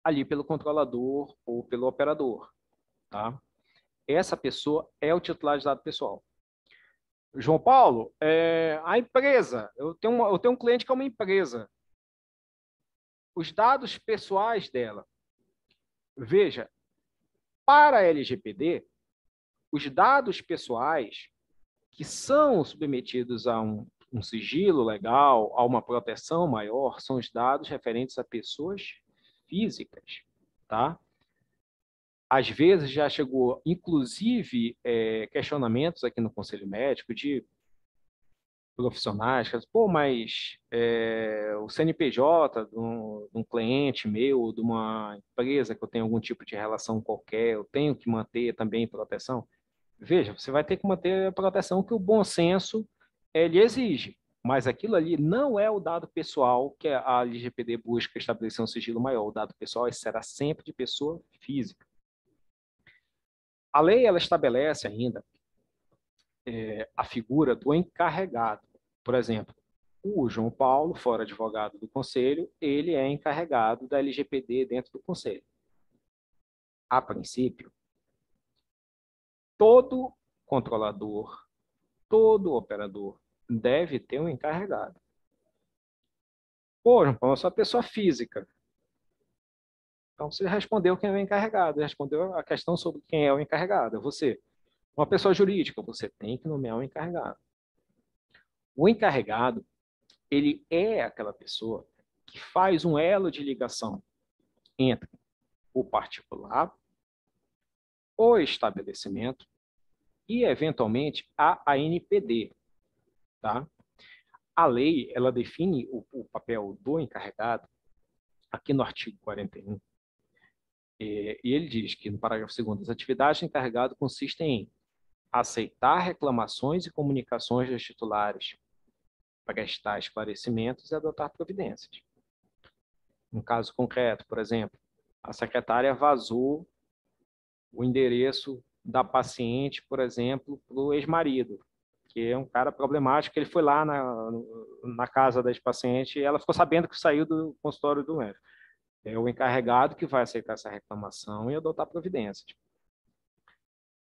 ali pelo controlador ou pelo operador. Tá? Essa pessoa é o titular de dado pessoal. João Paulo, a empresa, eu tenho um cliente que é uma empresa. Os dados pessoais dela. Veja, para a LGPD, os dados pessoais que são submetidos a um sigilo legal, a uma proteção maior, são os dados referentes a pessoas físicas, tá? Às vezes já chegou, inclusive, questionamentos aqui no Conselho Médico de profissionais, mas o CNPJ de um cliente meu, de uma empresa que eu tenho algum tipo de relação qualquer, eu tenho que manter também proteção. Veja, você vai ter que manter a proteção que o bom senso lhe exige, mas aquilo ali não é o dado pessoal que a LGPD busca estabelecer um sigilo maior. O dado pessoal será sempre de pessoa física. A lei ela estabelece ainda a figura do encarregado. Por exemplo, o João Paulo, fora advogado do Conselho, ele é encarregado da LGPD dentro do Conselho. A princípio, todo controlador, todo operador deve ter um encarregado. Pô, João Paulo, eu sou uma pessoa física. Então, você respondeu quem é o encarregado, respondeu a questão sobre quem é o encarregado, é você. Uma pessoa jurídica, você tem que nomear um encarregado. O encarregado, ele é aquela pessoa que faz um elo de ligação entre o particular, o estabelecimento e, eventualmente, a ANPD. Tá? A lei ela define o papel do encarregado aqui no artigo 41. E ele diz que, no parágrafo 2º, as atividades do encarregado consistem em aceitar reclamações e comunicações dos titulares, prestar esclarecimentos e adotar providências. Um caso concreto, por exemplo, a secretária vazou o endereço da paciente, por exemplo, para o ex-marido, que é um cara problemático. Ele foi lá na casa da ex-paciente e ela ficou sabendo que saiu do consultório do médico. É o encarregado que vai aceitar essa reclamação e adotar providências.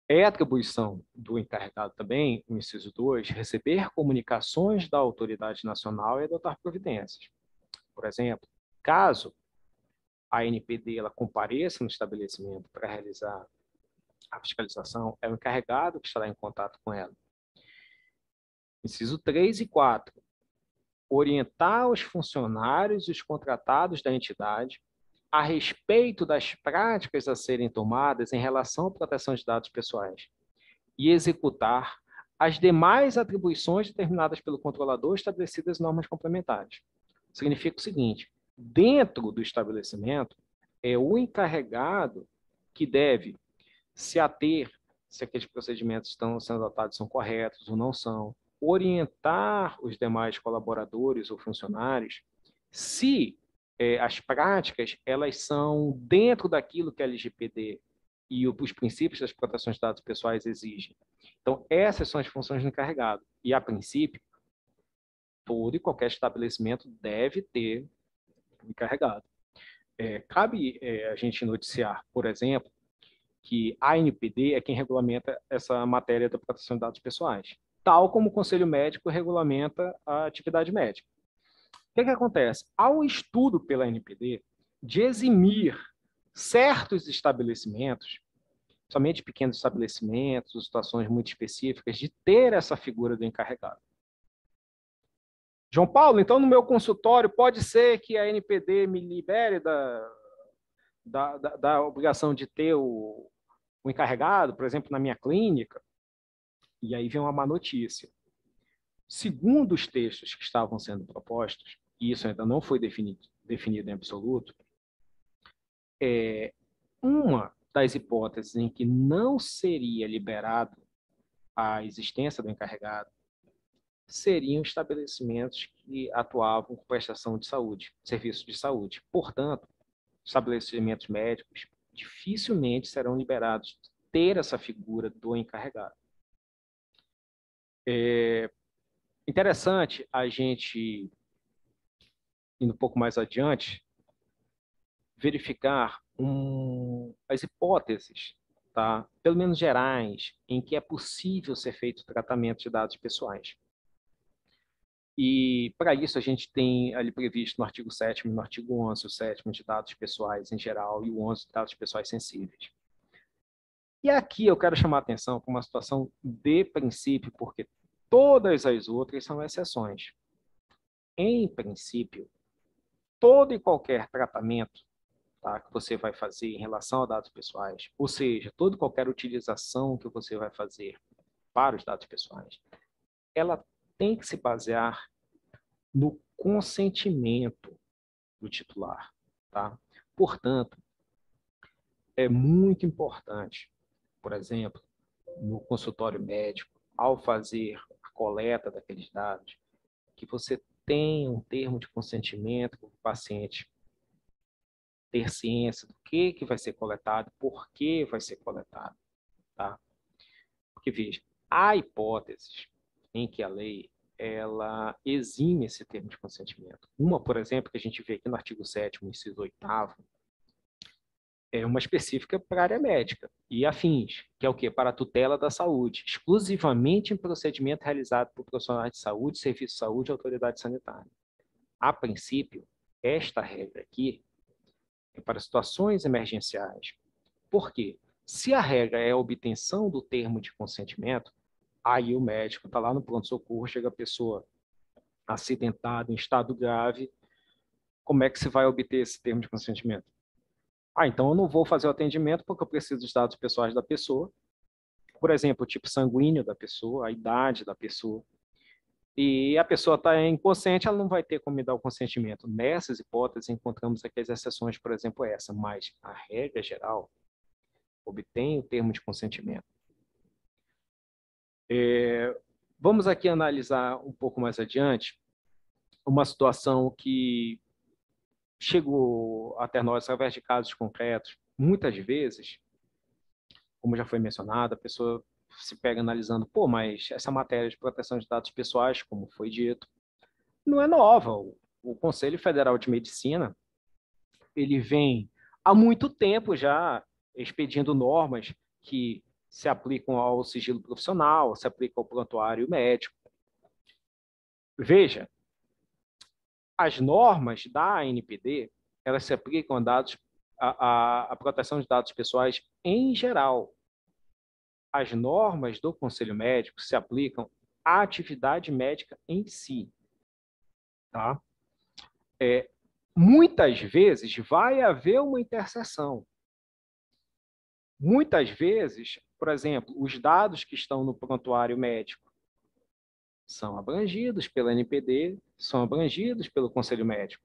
É atribuição do encarregado também, o inciso 2, receber comunicações da autoridade nacional e adotar providências. Por exemplo, caso a ANPD ela compareça no estabelecimento para realizar a fiscalização, é o encarregado que estará em contato com ela. Inciso 3 e 4, orientar os funcionários e os contratados da entidade a respeito das práticas a serem tomadas em relação à proteção de dados pessoais e executar as demais atribuições determinadas pelo controlador estabelecidas em normas complementares. Significa o seguinte: dentro do estabelecimento, é o encarregado que deve se ater se aqueles procedimentos estão sendo adotados são corretos ou não são, orientar os demais colaboradores ou funcionários se as práticas elas são dentro daquilo que a LGPD e os princípios das proteções de dados pessoais exigem. Então, essas são as funções do encarregado. E, a princípio, todo e qualquer estabelecimento deve ter um encarregado. Cabe a gente noticiar, por exemplo, que a ANPD é quem regulamenta essa matéria da proteção de dados pessoais, tal como o Conselho Médico regulamenta a atividade médica. O que acontece? Há um estudo pela ANPD de eximir certos estabelecimentos, somente pequenos estabelecimentos, situações muito específicas, de ter essa figura do encarregado. João Paulo, então no meu consultório pode ser que a ANPD me libere da obrigação de ter o encarregado, por exemplo, na minha clínica? E aí vem uma má notícia. Segundo os textos que estavam sendo propostos, e isso ainda não foi definido em absoluto, uma das hipóteses em que não seria liberado a existência do encarregado seriam estabelecimentos que atuavam com prestação de saúde, serviços de saúde. Portanto, estabelecimentos médicos dificilmente serão liberados de ter essa figura do encarregado. É interessante a gente, indo um pouco mais adiante, verificar as hipóteses, tá? Pelo menos gerais, em que é possível ser feito o tratamento de dados pessoais. E, para isso, a gente tem ali previsto no artigo 7º e no artigo 11, o 7º de dados pessoais em geral e o 11 de dados pessoais sensíveis. E aqui eu quero chamar a atenção para uma situação de princípio, porque todas as outras são exceções. Em princípio, todo e qualquer tratamento, tá, que você vai fazer em relação a dados pessoais, ou seja, toda e qualquer utilização que você vai fazer para os dados pessoais, ela tem que se basear no consentimento do titular, tá? Portanto, é muito importante, por exemplo, no consultório médico, ao fazer a coleta daqueles dados, que você tenha um termo de consentimento para o paciente ter ciência do que vai ser coletado, por que vai ser coletado, tá? Porque, veja, há hipóteses em que a lei ela exime esse termo de consentimento. Uma, por exemplo, que a gente vê aqui no artigo 7º, inciso 8º, é uma específica para a área médica e afins, que é o quê? Para a tutela da saúde, exclusivamente em procedimento realizado por profissionais de saúde, serviço de saúde e autoridade sanitária. A princípio, esta regra aqui é para situações emergenciais. Por quê? Se a regra é a obtenção do termo de consentimento, aí o médico está lá no pronto-socorro, chega a pessoa acidentada, em estado grave, como é que se vai obter esse termo de consentimento? Então eu não vou fazer o atendimento porque eu preciso dos dados pessoais da pessoa, por exemplo, o tipo sanguíneo da pessoa, a idade da pessoa, e a pessoa está inconsciente, ela não vai ter como me dar o consentimento. Nessas hipóteses, encontramos aqui as exceções, por exemplo, essa, mas a regra geral obtém o termo de consentimento. Vamos aqui analisar um pouco mais adiante uma situação que chegou até nós através de casos concretos. Muitas vezes, como já foi mencionado, a pessoa se pega analisando, pô, mas essa matéria de proteção de dados pessoais, como foi dito, não é nova. O Conselho Federal de Medicina, ele vem há muito tempo já expedindo normas que se aplicam ao sigilo profissional, se aplicam ao prontuário médico. Veja, as normas da ANPD, elas se aplicam a dados, a proteção de dados pessoais em geral. As normas do Conselho Médico se aplicam à atividade médica em si. Tá? Muitas vezes vai haver uma interseção. Muitas vezes, por exemplo, os dados que estão no prontuário médico são abrangidos pela ANPD, são abrangidos pelo Conselho Médico.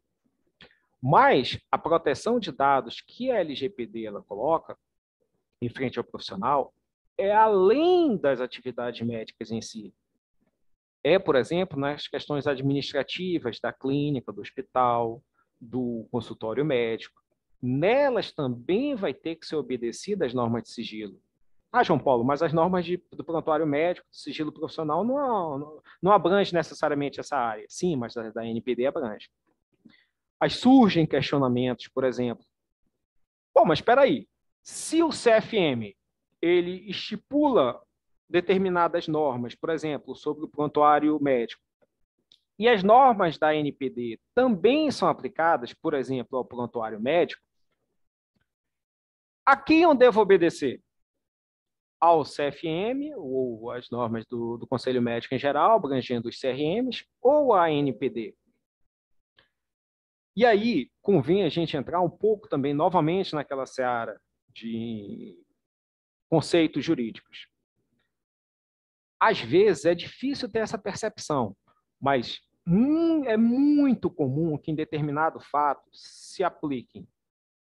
Mas a proteção de dados que a LGPD ela coloca em frente ao profissional é além das atividades médicas em si. Por exemplo, nas questões administrativas da clínica, do hospital, do consultório médico. Nelas também vai ter que ser obedecidas as normas de sigilo. João Paulo, mas as normas do prontuário médico, do sigilo profissional, não abrange necessariamente essa área. Sim, mas da ANPD abrange. Aí surgem questionamentos, por exemplo. Mas espera aí, se o CFM ele estipula determinadas normas, por exemplo, sobre o prontuário médico, e as normas da ANPD também são aplicadas, por exemplo, ao prontuário médico, a quem eu devo obedecer? Ao CFM, ou as normas do Conselho Médico em geral, abrangendo os CRMs, ou à ANPD? E aí, convém a gente entrar um pouco também, novamente, naquela seara de conceitos jurídicos. Às vezes, é difícil ter essa percepção, mas É muito comum que em determinado fato se aplique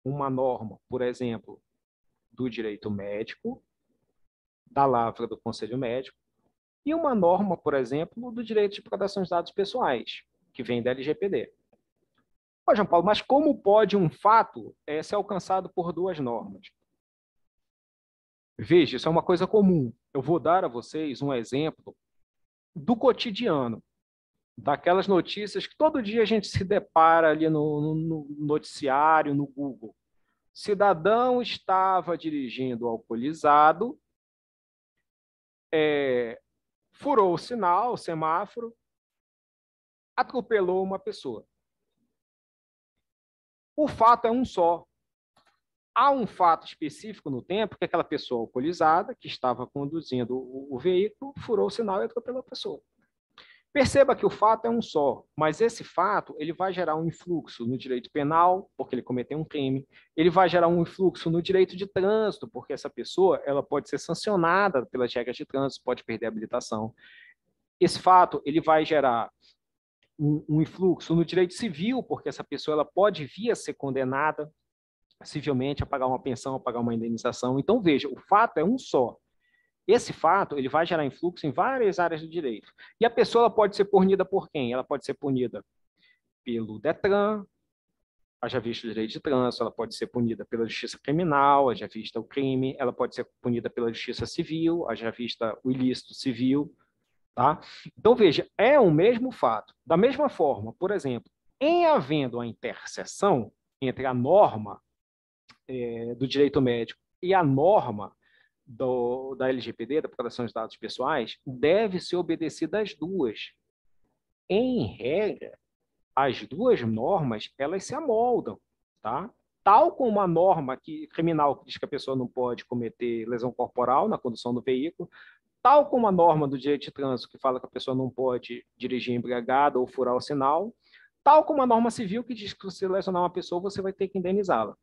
uma norma, por exemplo, do direito médico, da lavra do Conselho Médico, e uma norma, por exemplo, do direito de proteção de dados pessoais, que vem da LGPD. Ô, João Paulo, mas como pode um fato ser alcançado por duas normas? Veja, isso é uma coisa comum. Eu vou dar a vocês um exemplo do cotidiano, daquelas notícias que todo dia a gente se depara ali no noticiário, no Google. Cidadão estava dirigindo alcoolizado, furou o sinal, o semáforo, atropelou uma pessoa. O fato é um só. Há um fato específico no tempo que aquela pessoa alcoolizada, que estava conduzindo o veículo, furou o sinal e atropelou a pessoa. Perceba que o fato é um só, mas esse fato ele vai gerar um influxo no direito penal, porque ele cometeu um crime, ele vai gerar um influxo no direito de trânsito, porque essa pessoa ela pode ser sancionada pelas regras de trânsito, pode perder a habilitação. Esse fato ele vai gerar um influxo no direito civil, porque essa pessoa ela pode vir a ser condenada civilmente a pagar uma pensão, a pagar uma indenização. Então, veja, o fato é um só. Esse fato ele vai gerar influxo em várias áreas do direito. E a pessoa ela pode ser punida por quem? Ela pode ser punida pelo Detran, haja visto o direito de trânsito, ela pode ser punida pela justiça criminal, haja vista o crime, ela pode ser punida pela justiça civil, haja vista o ilícito civil. Tá? Então, veja, é o mesmo fato. Da mesma forma, por exemplo, em havendo a interseção entre a norma do direito médico e a norma da LGPD, da proteção de dados pessoais, deve ser obedecida as duas. Em regra, as duas normas, elas se amoldam, tá? Tal como a norma criminal que diz que a pessoa não pode cometer lesão corporal na condução do veículo, tal como a norma do direito de trânsito que fala que a pessoa não pode dirigir embriagada ou furar o sinal, tal como a norma civil que diz que se lesionar uma pessoa, você vai ter que indenizá-la.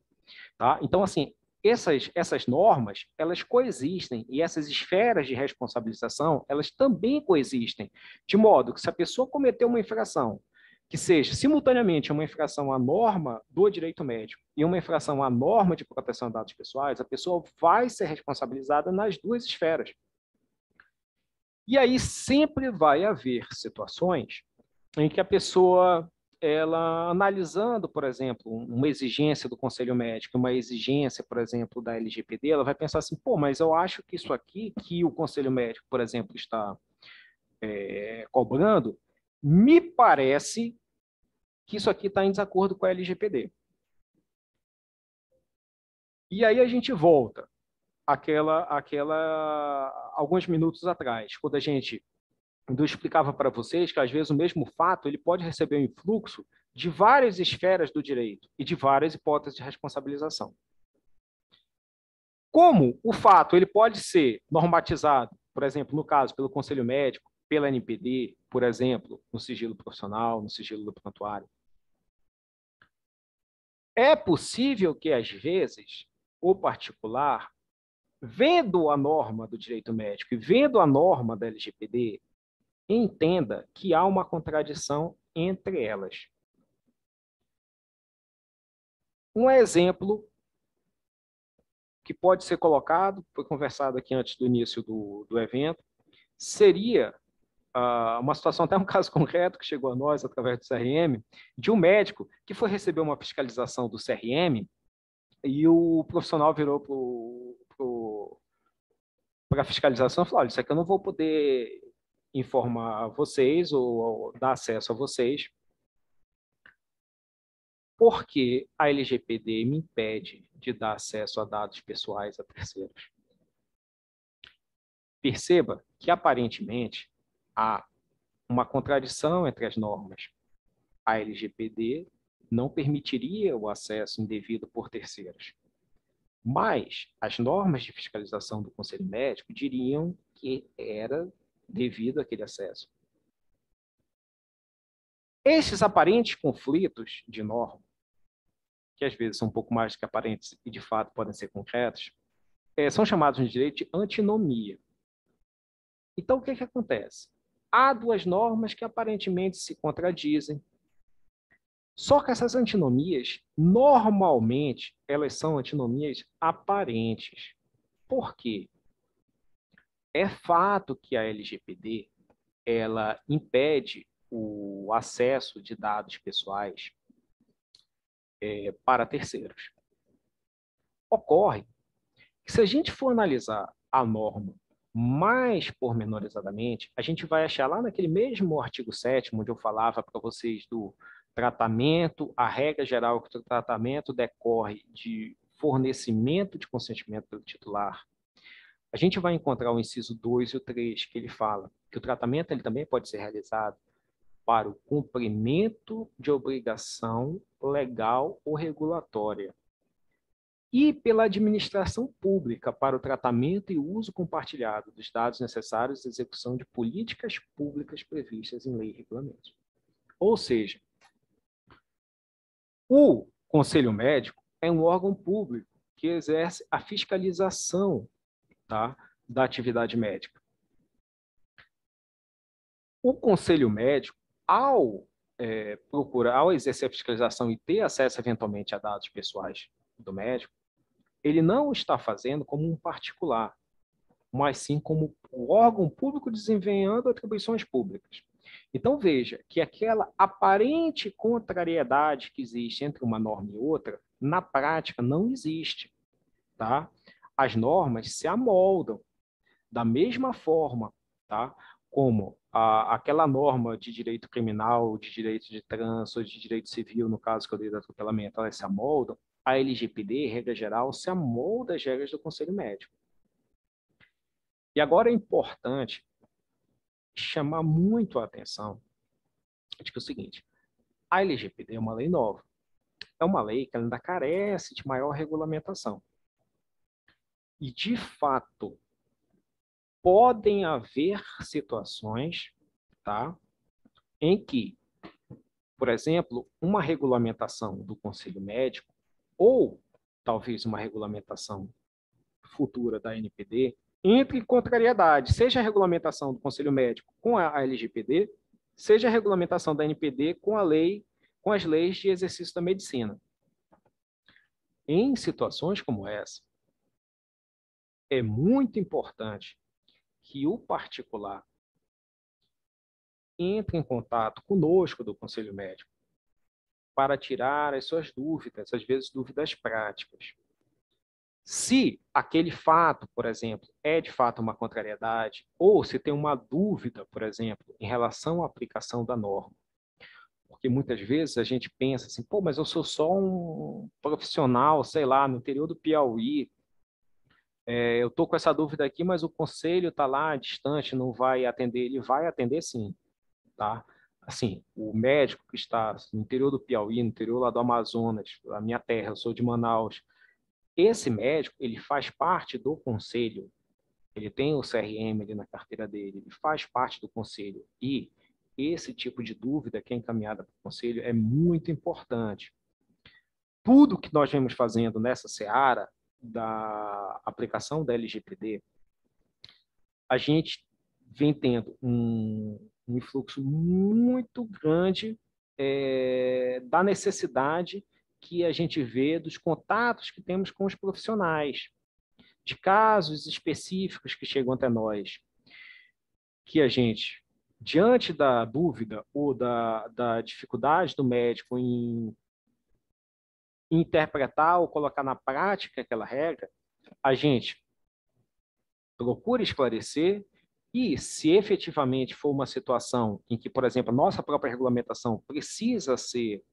Tá? Então, assim, essas normas, elas coexistem, e essas esferas de responsabilização, elas também coexistem, de modo que se a pessoa cometeu uma infração, que seja simultaneamente uma infração à norma do direito médico e uma infração à norma de proteção de dados pessoais, a pessoa vai ser responsabilizada nas duas esferas. E aí sempre vai haver situações em que a pessoa, ela analisando, por exemplo, uma exigência do Conselho Médico, uma exigência, por exemplo, da LGPD, ela vai pensar assim, pô, mas eu acho que isso aqui que o Conselho Médico, por exemplo, está cobrando, me parece que isso aqui está em desacordo com a LGPD. E aí a gente volta alguns minutos atrás, quando a gente eu explicava para vocês que, às vezes, o mesmo fato ele pode receber um influxo de várias esferas do direito e de várias hipóteses de responsabilização. Como o fato ele pode ser normatizado, por exemplo, no caso, pelo Conselho Médico, pela NPD, por exemplo, no sigilo profissional, no sigilo do prontuário. É possível que, às vezes, o particular, vendo a norma do direito médico e vendo a norma da LGPD, entenda que há uma contradição entre elas. Um exemplo que pode ser colocado, foi conversado aqui antes do início do evento, seria uma situação, até um caso concreto que chegou a nós através do CRM, de um médico que foi receber uma fiscalização do CRM e o profissional virou para a fiscalização e falou, olha, isso aqui eu não vou poder informar vocês ou dar acesso a vocês, porque a LGPD me impede de dar acesso a dados pessoais a terceiros. Perceba que, aparentemente, há uma contradição entre as normas. A LGPD não permitiria o acesso indevido por terceiros. Mas as normas de fiscalização do Conselho Médico diriam que era devido àquele acesso. Esses aparentes conflitos de norma, que às vezes são um pouco mais do que aparentes e de fato podem ser concretos, são chamados no direito de antinomia. Então, o que acontece? há duas normas que aparentemente se contradizem. Só que essas antinomias, normalmente, elas são antinomias aparentes. Por quê? É fato que a LGPD ela impede o acesso de dados pessoais para terceiros. Ocorre que, se a gente for analisar a norma mais pormenorizadamente, a gente vai achar lá naquele mesmo artigo 7º, onde eu falava para vocês do tratamento, a regra geral que o tratamento decorre de fornecimento de consentimento pelo titular. A gente vai encontrar o inciso 2 e o 3, que ele fala que o tratamento ele também pode ser realizado para o cumprimento de obrigação legal ou regulatória e pela administração pública para o tratamento e uso compartilhado dos dados necessários à execução de políticas públicas previstas em lei e regulamento. Ou seja, o Conselho Médico é um órgão público que exerce a fiscalização, tá, da atividade médica. O Conselho Médico, ao exercer a fiscalização e ter acesso eventualmente a dados pessoais do médico, ele não está fazendo como um particular, mas sim como o órgão público desempenhando atribuições públicas. Então, veja que aquela aparente contrariedade que existe entre uma norma e outra, na prática, não existe. Tá? As normas se amoldam da mesma forma, tá? Como aquela norma de direito criminal, de direito de trânsito, de direito civil, no caso que eu dei do atropelamento, elas se amoldam. A LGPD, regra geral, se amolda às regras do Conselho Médico. E agora é importante chamar muito a atenção de que é o seguinte, a LGPD é uma lei nova. É uma lei que ainda carece de maior regulamentação. E, de fato, podem haver situações, tá, em que, por exemplo, uma regulamentação do Conselho Médico ou talvez uma regulamentação futura da NPD entre em contrariedade, seja a regulamentação do Conselho Médico com a LGPD, seja a regulamentação da NPD com a lei, com as leis de exercício da medicina. Em situações como essa, é muito importante que o particular entre em contato conosco do Conselho Médico para tirar as suas dúvidas, às vezes dúvidas práticas. Se aquele fato, por exemplo, é de fato uma contrariedade, ou se tem uma dúvida, por exemplo, em relação à aplicação da norma. Porque muitas vezes a gente pensa assim, pô, mas eu sou só um profissional, sei lá, no interior do Piauí, eu estou com essa dúvida aqui, mas o conselho está lá distante, não vai atender. Ele vai atender sim, tá? Assim, o médico que está no interior do Piauí, no interior lá do Amazonas, a minha terra, eu sou de Manaus, esse médico, ele faz parte do conselho, ele tem o CRM ali na carteira dele, ele faz parte do conselho. E esse tipo de dúvida que é encaminhada para o conselho é muito importante. Tudo que nós vemos fazendo nessa seara da aplicação da LGPD, a gente vem tendo um influxo muito grande da necessidade que a gente vê dos contatos que temos com os profissionais, de casos específicos que chegam até nós, que a gente, diante da dúvida ou da dificuldade do médico em interpretar ou colocar na prática aquela regra, a gente procura esclarecer e, se efetivamente for uma situação em que, por exemplo, a nossa própria regulamentação precisa ser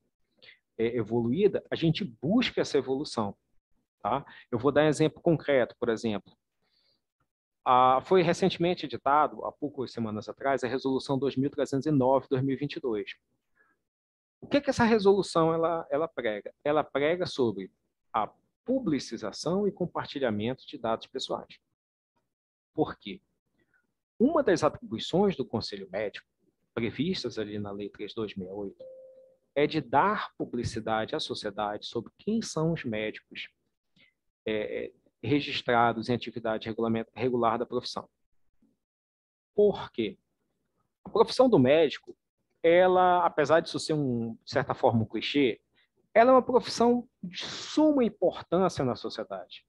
evoluída, a gente busca essa evolução. Tá? Eu vou dar um exemplo concreto, por exemplo. Foi recentemente editado, há poucas semanas atrás, a Resolução 2309/2022. O que essa resolução ela prega? Ela prega sobre a publicização e compartilhamento de dados pessoais. Por quê? Uma das atribuições do Conselho Médico, previstas ali na Lei 3268, é de dar publicidade à sociedade sobre quem são os médicos registrados em atividade regular da profissão. Por quê? A profissão do médico, ela, apesar disso ser, de certa forma, um clichê, ela é uma profissão de suma importância na sociedade.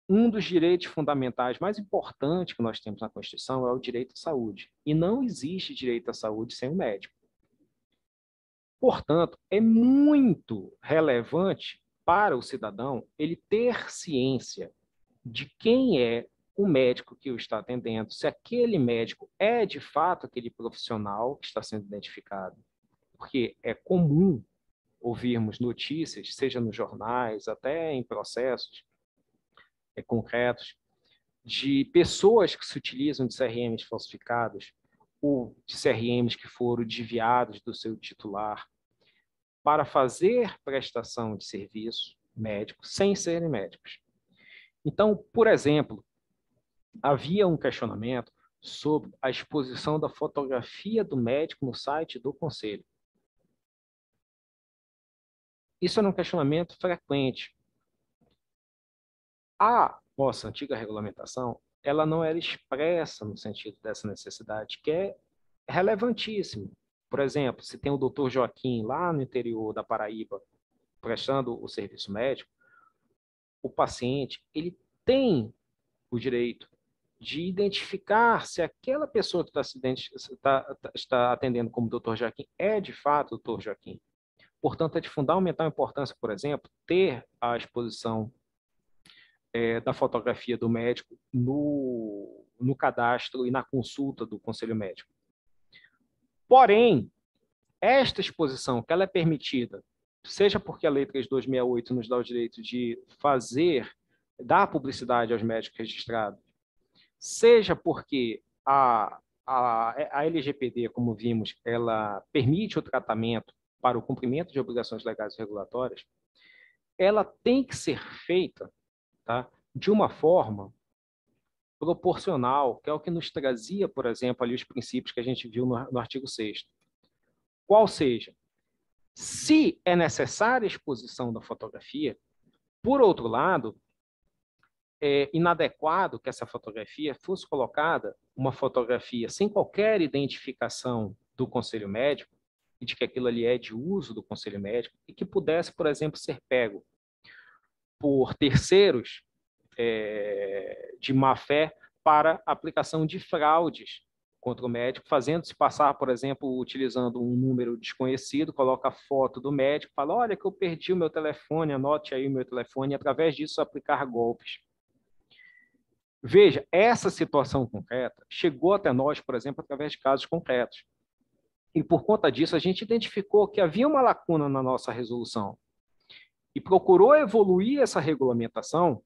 Um dos direitos fundamentais mais importantes que nós temos na Constituição é o direito à saúde. E não existe direito à saúde sem o médico. Portanto, é muito relevante para o cidadão ele ter ciência de quem é o médico que o está atendendo, se aquele médico é de fato aquele profissional que está sendo identificado. Porque é comum ouvirmos notícias, seja nos jornais, até em processos concretos, de pessoas que se utilizam de CRMs falsificados ou de CRMs que foram desviados do seu titular para fazer prestação de serviço médico sem serem médicos. Então, por exemplo, havia um questionamento sobre a exposição da fotografia do médico no site do Conselho. Isso era um questionamento frequente. A nossa antiga regulamentação, ela não era expressa no sentido dessa necessidade, que é relevantíssimo. Por exemplo, se tem o Dr. Joaquim lá no interior da Paraíba prestando o serviço médico, o paciente ele tem o direito de identificar se aquela pessoa que está atendendo como Dr. Joaquim é de fato o Dr. Joaquim. Portanto, é de fundamental importância, por exemplo, ter a exposição da fotografia do médico no cadastro e na consulta do Conselho Médico. Porém, esta exposição, que ela é permitida, seja porque a Lei 3268 nos dá o direito de dar publicidade aos médicos registrados, seja porque a LGPD, como vimos, ela permite o tratamento para o cumprimento de obrigações legais e regulatórias, ela tem que ser feita, tá, de uma forma proporcional, que é o que nos trazia, por exemplo, ali os princípios que a gente viu no artigo 6º. Qual seja, se é necessária a exposição da fotografia, por outro lado, é inadequado que essa fotografia fosse colocada, uma fotografia sem qualquer identificação do Conselho Médico, e de que aquilo ali é de uso do Conselho Médico, e que pudesse, por exemplo, ser pego por terceiros de má-fé para aplicação de fraudes contra o médico, fazendo-se passar, por exemplo, utilizando um número desconhecido, coloca a foto do médico, fala, olha que eu perdi o meu telefone, anote aí o meu telefone, e através disso aplicar golpes. Veja, essa situação concreta chegou até nós, por exemplo, através de casos concretos. E por conta disso, a gente identificou que havia uma lacuna na nossa resolução e procurou evoluir essa regulamentação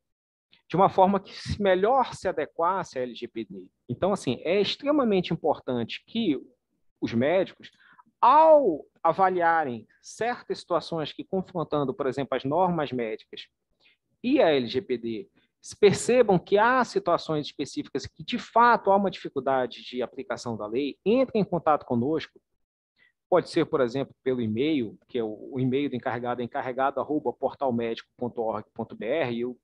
de uma forma que melhor se adequasse à LGPD. Então, assim, é extremamente importante que os médicos, ao avaliarem certas situações que, confrontando, por exemplo, as normas médicas e a LGPD, percebam que há situações específicas que, de fato, há uma dificuldade de aplicação da lei, entrem em contato conosco. Pode ser, por exemplo, pelo e-mail, que é o e-mail do encarregado, encarregado@portalmedico.org.br, e o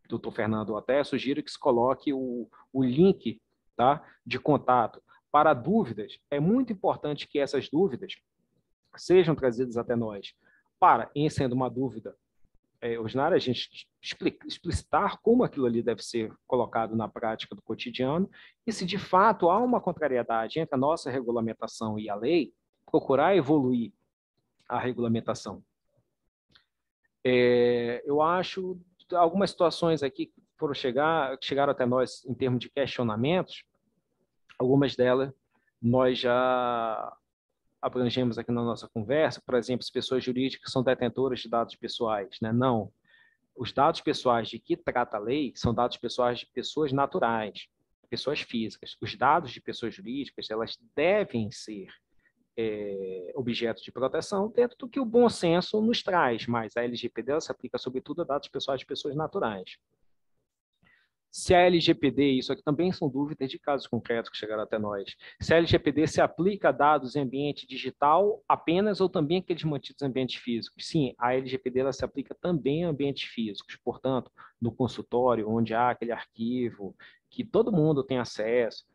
doutor Fernando até sugiro que se coloque o link, tá, de contato. Para dúvidas, é muito importante que essas dúvidas sejam trazidas até nós, para, em sendo uma dúvida ordinária, a gente explicitar como aquilo ali deve ser colocado na prática do cotidiano, e se de fato há uma contrariedade entre a nossa regulamentação e a lei, procurar evoluir a regulamentação. Eu acho algumas situações aqui que chegaram até nós em termos de questionamentos, algumas delas nós já abrangemos aqui na nossa conversa, por exemplo, as pessoas jurídicas são detentoras de dados pessoais, né? Não. Os dados pessoais de que trata a lei são dados pessoais de pessoas naturais, pessoas físicas. Os dados de pessoas jurídicas, elas devem ser objeto de proteção dentro do que o bom senso nos traz, mas a LGPD se aplica sobretudo a dados pessoais de pessoas naturais. Se a LGPD, isso aqui também são dúvidas de casos concretos que chegaram até nós, se a LGPD se aplica a dados em ambiente digital apenas ou também aqueles mantidos em ambientes físicos? Sim, a LGPD ela se aplica também em ambientes físicos, portanto, no consultório, onde há aquele arquivo que todo mundo tem acesso,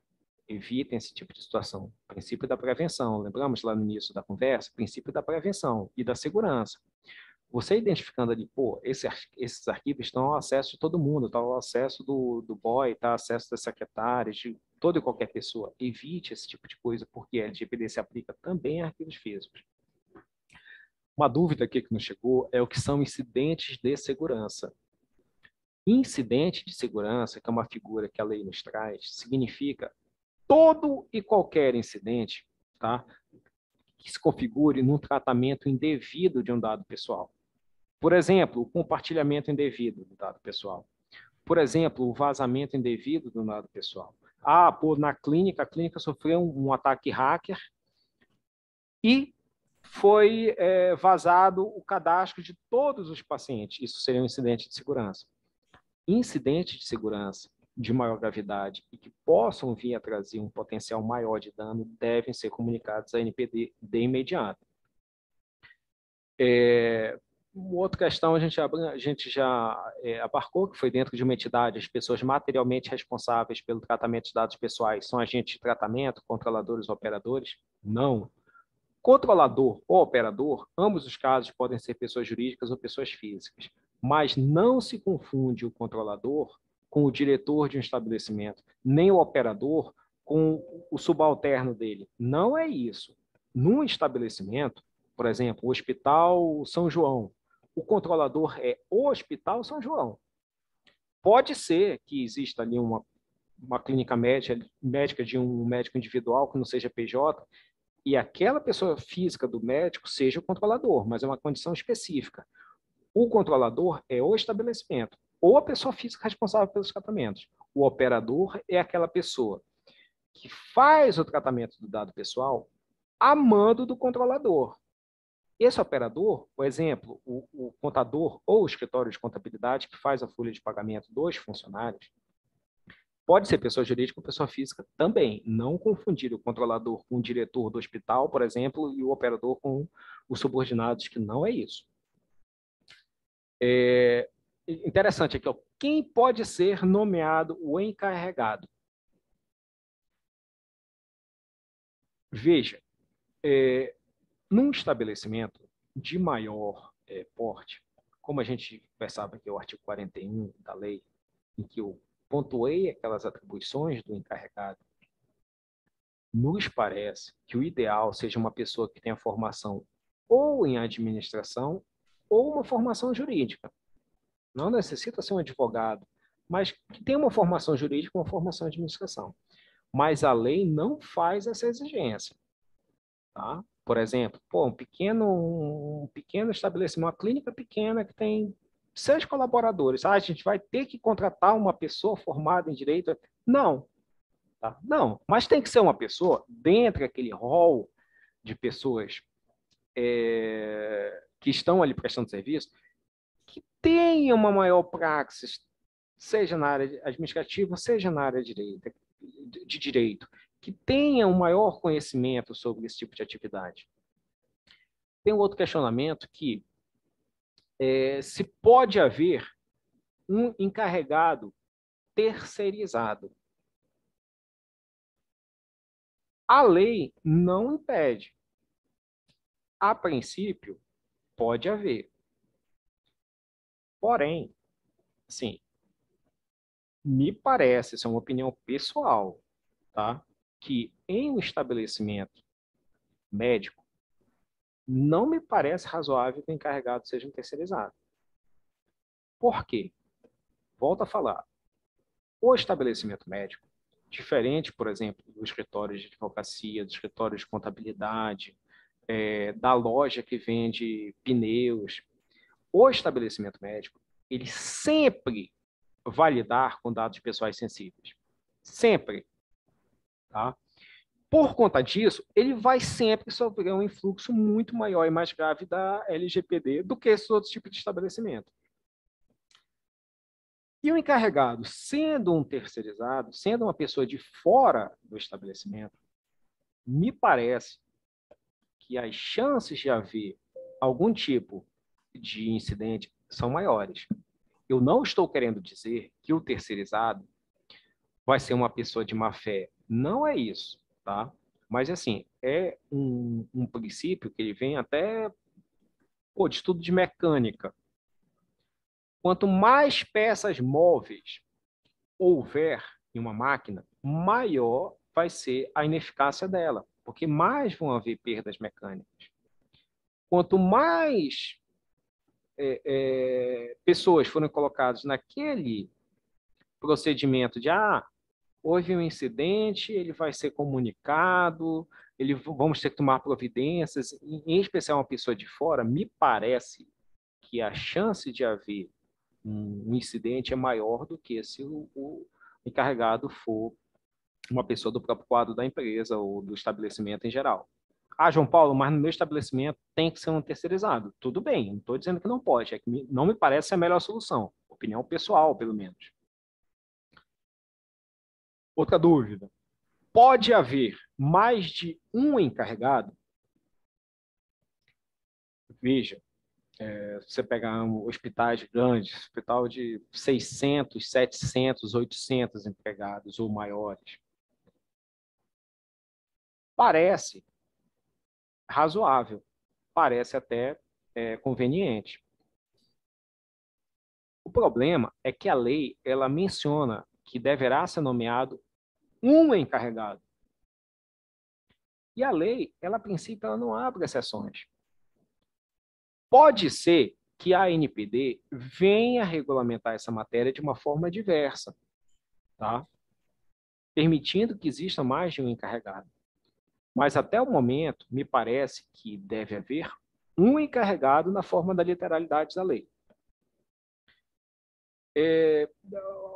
Evitem esse tipo de situação. Princípio da prevenção. Lembramos lá no início da conversa? Princípio da prevenção e da segurança. Você identificando ali, pô, esses arquivos estão ao acesso de todo mundo, estão ao acesso do boy, está ao acesso das secretárias, de toda e qualquer pessoa. Evite esse tipo de coisa, porque a LGPD se aplica também a arquivos físicos. Uma dúvida aqui que nos chegou é o que são incidentes de segurança. Incidente de segurança, que é uma figura que a lei nos traz, significa todo e qualquer incidente, tá, que se configure num tratamento indevido de um dado pessoal. Por exemplo, o compartilhamento indevido do dado pessoal. Por exemplo, o vazamento indevido do dado pessoal. Ah, pô, na clínica, a clínica sofreu um ataque hacker e foi vazado o cadastro de todos os pacientes. Isso seria um incidente de segurança. Incidentes de segurança de maior gravidade e que possam vir a trazer um potencial maior de dano devem ser comunicados à NPD de imediato. Uma outra questão a gente já abarcou, que foi dentro de uma entidade, as pessoas materialmente responsáveis pelo tratamento de dados pessoais são agentes de tratamento, controladores ou operadores? Não. Controlador ou operador, ambos os casos podem ser pessoas jurídicas ou pessoas físicas, mas não se confunde o controlador com o diretor de um estabelecimento, nem o operador com o subalterno dele. Não é isso. Num estabelecimento, por exemplo, o Hospital São João, o controlador é o Hospital São João. Pode ser que exista ali uma clínica médica de um médico individual que não seja PJ, e aquela pessoa física do médico seja o controlador, mas é uma condição específica. O controlador é o estabelecimento, ou a pessoa física responsável pelos tratamentos. O operador é aquela pessoa que faz o tratamento do dado pessoal a mando do controlador. Esse operador, por exemplo, o contador ou o escritório de contabilidade que faz a folha de pagamento dos funcionários, pode ser pessoa jurídica ou pessoa física também. Não confundir o controlador com o diretor do hospital, por exemplo, e o operador com os subordinados, que não é isso. Interessante aqui, ó. Quem pode ser nomeado o encarregado? Veja, num estabelecimento de maior porte, como a gente conversava aqui, o artigo 41 da lei, em que eu pontuei aquelas atribuições do encarregado, nos parece que o ideal seja uma pessoa que tenha formação ou em administração ou uma formação jurídica. Não necessita ser um advogado, mas que tenha uma formação jurídica, uma formação em administração. Mas a lei não faz essa exigência. Tá? Por exemplo, um pequeno estabelecimento, uma clínica pequena que tem 6 colaboradores. A gente vai ter que contratar uma pessoa formada em direito? Não. Tá? Não, mas tem que ser uma pessoa dentro daquele rol de pessoas que estão ali prestando serviço, que tenha uma maior praxis, seja na área administrativa, seja na área de direito, que tenha um maior conhecimento sobre esse tipo de atividade. Tem um outro questionamento que se pode haver um encarregado terceirizado. A lei não impede. A princípio, pode haver. Porém, sim, me parece, essa é uma opinião pessoal, tá? Que em um estabelecimento médico, não me parece razoável que o encarregado seja um terceirizado. Por quê? Volto a falar. O estabelecimento médico, diferente, por exemplo, do escritório de advocacia, do escritório de contabilidade, da loja que vende pneus, o estabelecimento médico, ele sempre vai lidar com dados pessoais sensíveis. Sempre. Tá? Por conta disso, ele vai sempre sofrer um influxo muito maior e mais grave da LGPD do que esses outros tipos de estabelecimento. E o encarregado, sendo um terceirizado, sendo uma pessoa de fora do estabelecimento, me parece que as chances de haver algum tipo de incidente são maiores. Eu não estou querendo dizer que o terceirizado vai ser uma pessoa de má fé. Não é isso, tá? Mas, assim, é um princípio que ele vem até de estudo de mecânica. Quanto mais peças móveis houver em uma máquina, maior vai ser a ineficácia dela, porque mais vão haver perdas mecânicas. Quanto mais pessoas forem colocadas naquele procedimento de houve um incidente, ele vai ser comunicado, vamos ter que tomar providências, em especial uma pessoa de fora, me parece que a chance de haver um incidente é maior do que se o encarregado for uma pessoa do próprio quadro da empresa ou do estabelecimento em geral. João Paulo, mas no meu estabelecimento tem que ser um terceirizado. Tudo bem, não estou dizendo que não pode, é que não me parece a melhor solução. Opinião pessoal, pelo menos. Outra dúvida. Pode haver mais de um encarregado? Veja, você pegar hospitais grandes, hospital de 600, 700, 800 empregados ou maiores. Parece razoável, parece até conveniente. O problema é que a lei ela menciona que deverá ser nomeado um encarregado. E a lei, ela a princípio, ela não abre exceções. Pode ser que a ANPD venha regulamentar essa matéria de uma forma diversa, tá? Permitindo que exista mais de um encarregado. Mas até o momento, me parece que deve haver um encarregado na forma da literalidade da lei.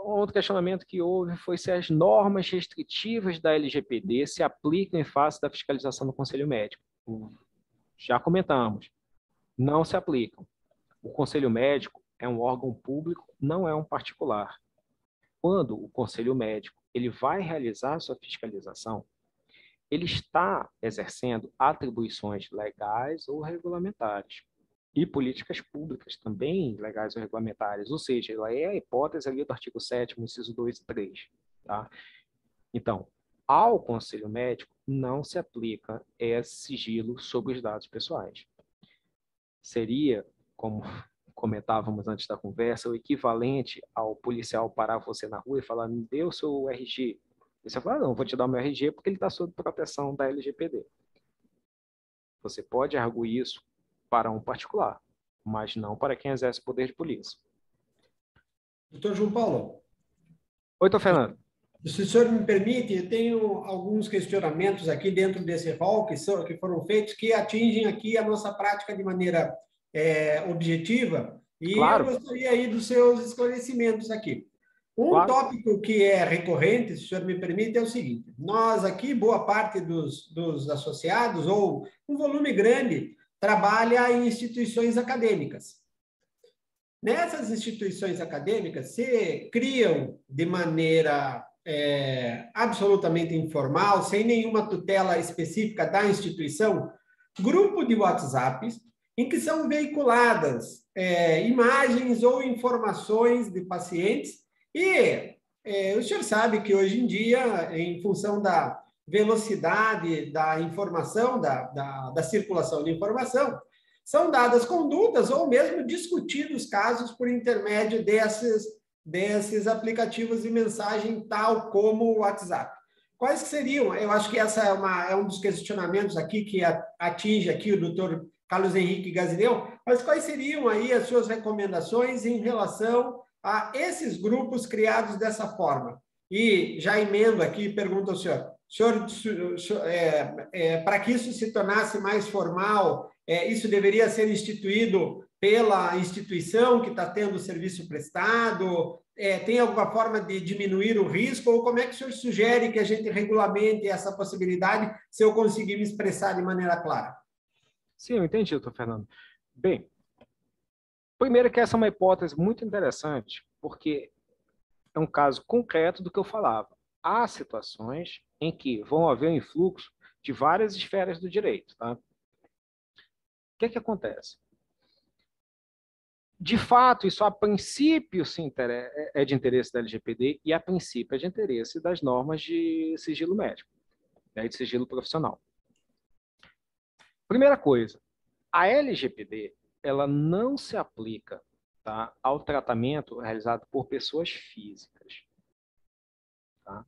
Outro questionamento que houve foi se as normas restritivas da LGPD se aplicam em face da fiscalização do Conselho Médico. Já comentamos, não se aplicam. O Conselho Médico é um órgão público, não é um particular. Quando o Conselho Médico ele vai realizar sua fiscalização, ele está exercendo atribuições legais ou regulamentares e políticas públicas também legais ou regulamentares, ou seja, ela é a hipótese ali do artigo 7º, inciso 2 e 3. Tá? Então, ao Conselho Médico não se aplica esse sigilo sobre os dados pessoais. Seria, como comentávamos antes da conversa, o equivalente ao policial parar você na rua e falar, me dê o seu RG. E você fala, não, vou te dar o meu RG porque ele está sob proteção da LGPD. Você pode arguir isso para um particular, mas não para quem exerce poder de polícia. Doutor João Paulo. Oi, doutor Fernando. Se o senhor me permite, eu tenho alguns questionamentos aqui dentro desse rol que foram feitos que atingem aqui a nossa prática de maneira objetiva e claro. eu gostaria aí dos seus esclarecimentos aqui. Claro. Tópico que é recorrente, se o senhor me permite, é o seguinte. Nós aqui, boa parte dos associados, ou um volume grande, trabalha em instituições acadêmicas. Nessas instituições acadêmicas, se criam de maneira absolutamente informal, sem nenhuma tutela específica da instituição, grupo de WhatsApps em que são veiculadas imagens ou informações de pacientes e o senhor sabe que hoje em dia, em função da velocidade da informação, da circulação de informação, são dadas condutas ou mesmo discutidos casos por intermédio desses aplicativos de mensagem, tal como o WhatsApp. Quais seriam? Eu acho que essa é um dos questionamentos aqui que atinge aqui o doutor Carlos Henrique Gazileu, mas quais seriam aí as suas recomendações em relação a esses grupos criados dessa forma? E já emendo aqui, pergunto ao senhor, para que isso se tornasse mais formal, isso deveria ser instituído pela instituição que está tendo o serviço prestado? Tem alguma forma de diminuir o risco? Ou como é que o senhor sugere que a gente regulamente essa possibilidade, se eu conseguir me expressar de maneira clara? Sim, eu entendi, doutor Fernando. Bem, primeiro que essa é uma hipótese muito interessante, porque é um caso concreto do que eu falava. Há situações em que vão haver um influxo de várias esferas do direito. Tá? O que acontece? De fato, isso a princípio é de interesse da LGPD e a princípio é de interesse das normas de sigilo médico, né, de sigilo profissional. Primeira coisa, a LGPD ela não se aplica, tá, ao tratamento realizado por pessoas físicas. Tá?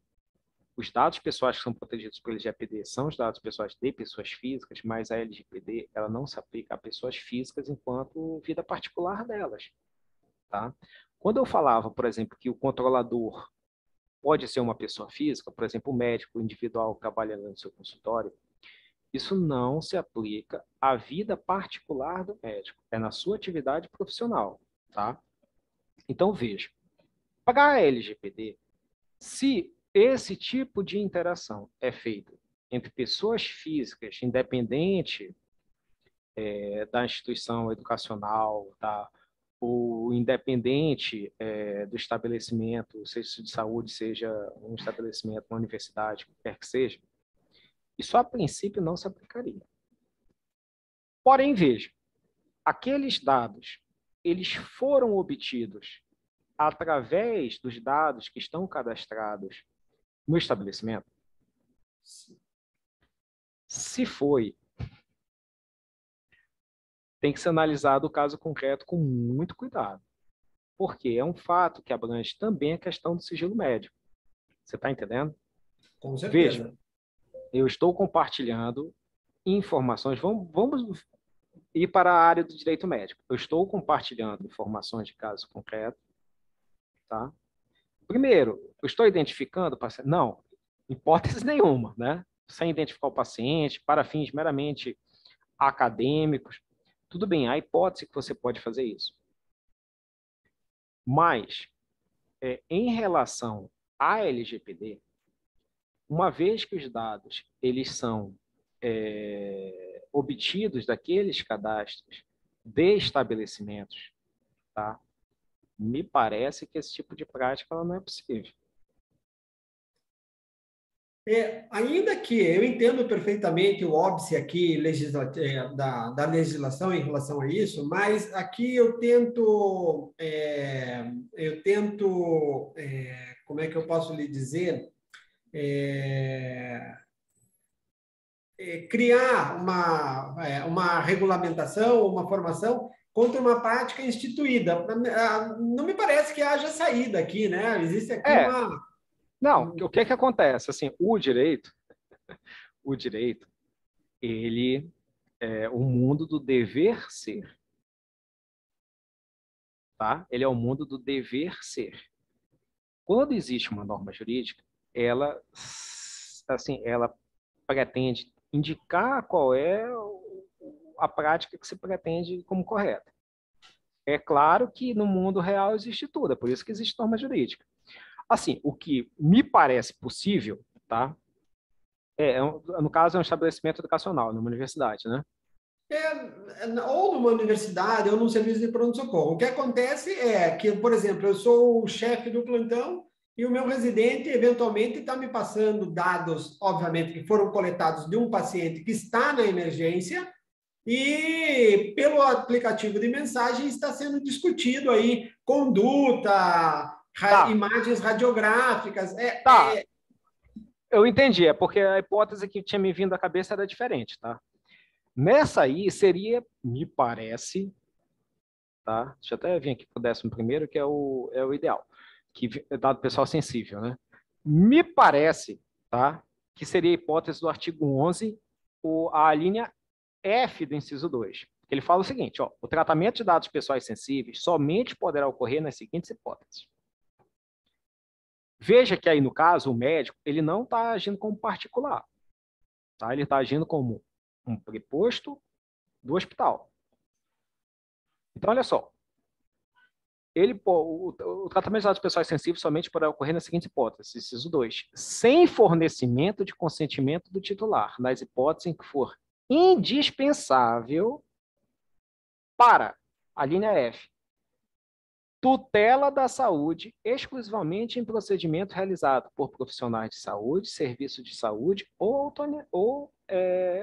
Os dados pessoais que são protegidos pela LGPD são os dados pessoais de pessoas físicas, mas a LGPD ela não se aplica a pessoas físicas enquanto vida particular delas. Tá? Quando eu falava, por exemplo, que o controlador pode ser uma pessoa física, por exemplo, o médico individual trabalhando no seu consultório, isso não se aplica à vida particular do médico, é na sua atividade profissional. Tá? Então, veja, para a LGPD, se esse tipo de interação é feito entre pessoas físicas, independente da instituição educacional, tá? Ou independente do estabelecimento, seja de saúde, seja um estabelecimento, uma universidade, o que quer que seja, isso a princípio não se aplicaria. Porém, veja, aqueles dados, eles foram obtidos através dos dados que estão cadastrados no estabelecimento? Se foi, tem que ser analisado o caso concreto com muito cuidado, porque é um fato que abrange também a questão do sigilo médico. Você está entendendo? Com certeza. Veja, eu estou compartilhando informações, vamos ir para a área do direito médico. Eu estou compartilhando informações de caso concreto, tá? Primeiro, eu estou identificando o paciente? Não, hipótese nenhuma, né? Sem identificar o paciente, para fins meramente acadêmicos. Tudo bem, há hipótese que você pode fazer isso. Mas, em relação à LGPD, uma vez que os dados eles são obtidos daqueles cadastros de estabelecimentos, tá? Me parece que esse tipo de prática ela não é possível. Ainda que eu entendo perfeitamente o óbice aqui da legislação em relação a isso, mas aqui eu tento, como é que eu posso lhe dizer, criar uma regulamentação, uma formação contra uma prática instituída. Não me parece que haja saída aqui, né? Existe aqui uma... Não, o que acontece? Assim, o direito, ele é o mundo do dever ser, tá? Ele é o mundo do dever ser. Quando existe uma norma jurídica, ela pretende indicar qual é a prática que se pretende como correta. É claro que no mundo real existe tudo, é por isso que existe norma jurídica. Assim, o que me parece possível, tá? No caso, é um estabelecimento educacional, numa universidade, né? Ou numa universidade, ou num serviço de pronto-socorro. O que acontece é que, por exemplo, eu sou o chefe do plantão e o meu residente, eventualmente, está me passando dados, obviamente, que foram coletados de um paciente que está na emergência e, pelo aplicativo de mensagem, está sendo discutido aí conduta, imagens radiográficas. Eu entendi, é porque a hipótese que tinha me vindo à cabeça era diferente, tá? Nessa aí seria, me parece, tá? Deixa eu até vir aqui para o 11º, que é o ideal, que é dado pessoal sensível, né? Me parece, tá? Que seria a hipótese do artigo 11, a linha F do inciso 2. Que ele fala o seguinte, ó, o tratamento de dados pessoais sensíveis somente poderá ocorrer nas seguintes hipóteses. Veja que aí, no caso, o médico, ele não está agindo como particular, tá? Ele está agindo como um preposto do hospital. Então, olha só. O tratamento de dados pessoais sensíveis somente poderá ocorrer nas seguintes hipóteses. Inciso 2. Sem fornecimento de consentimento do titular, nas hipóteses em que for indispensável para a linha F. Tutela da saúde exclusivamente em procedimento realizado por profissionais de saúde, serviço de saúde ou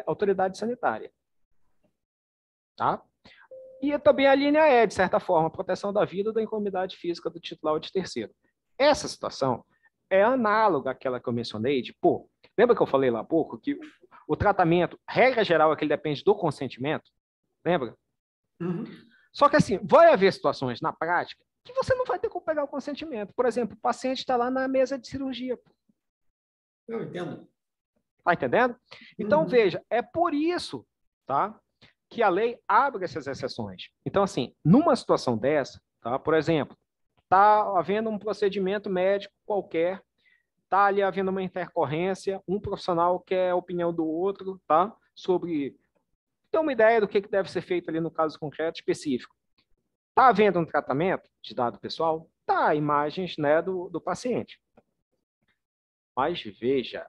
autoridade sanitária. Tá? E também a linha E, de certa forma, a proteção da vida ou da incomunidade física do titular ou de terceiro. Essa situação é análoga àquela que eu mencionei de, pô, lembra que eu falei lá há pouco que o tratamento, regra geral, é que ele depende do consentimento? Lembra? Uhum. Só que, assim, vai haver situações na prática que você não vai ter como pegar o consentimento. Por exemplo, o paciente está lá na mesa de cirurgia. Eu entendo. Está entendendo? Então, Uhum. veja, é por isso, tá, que a lei abre essas exceções. Então, assim, numa situação dessa, tá, por exemplo, está havendo um procedimento médico qualquer, está ali havendo uma intercorrência, um profissional quer a opinião do outro, tá, sobre ter uma ideia do que deve ser feito ali no caso concreto específico. Está havendo um tratamento de dado pessoal? Tá, imagens, né, do paciente. Mas veja,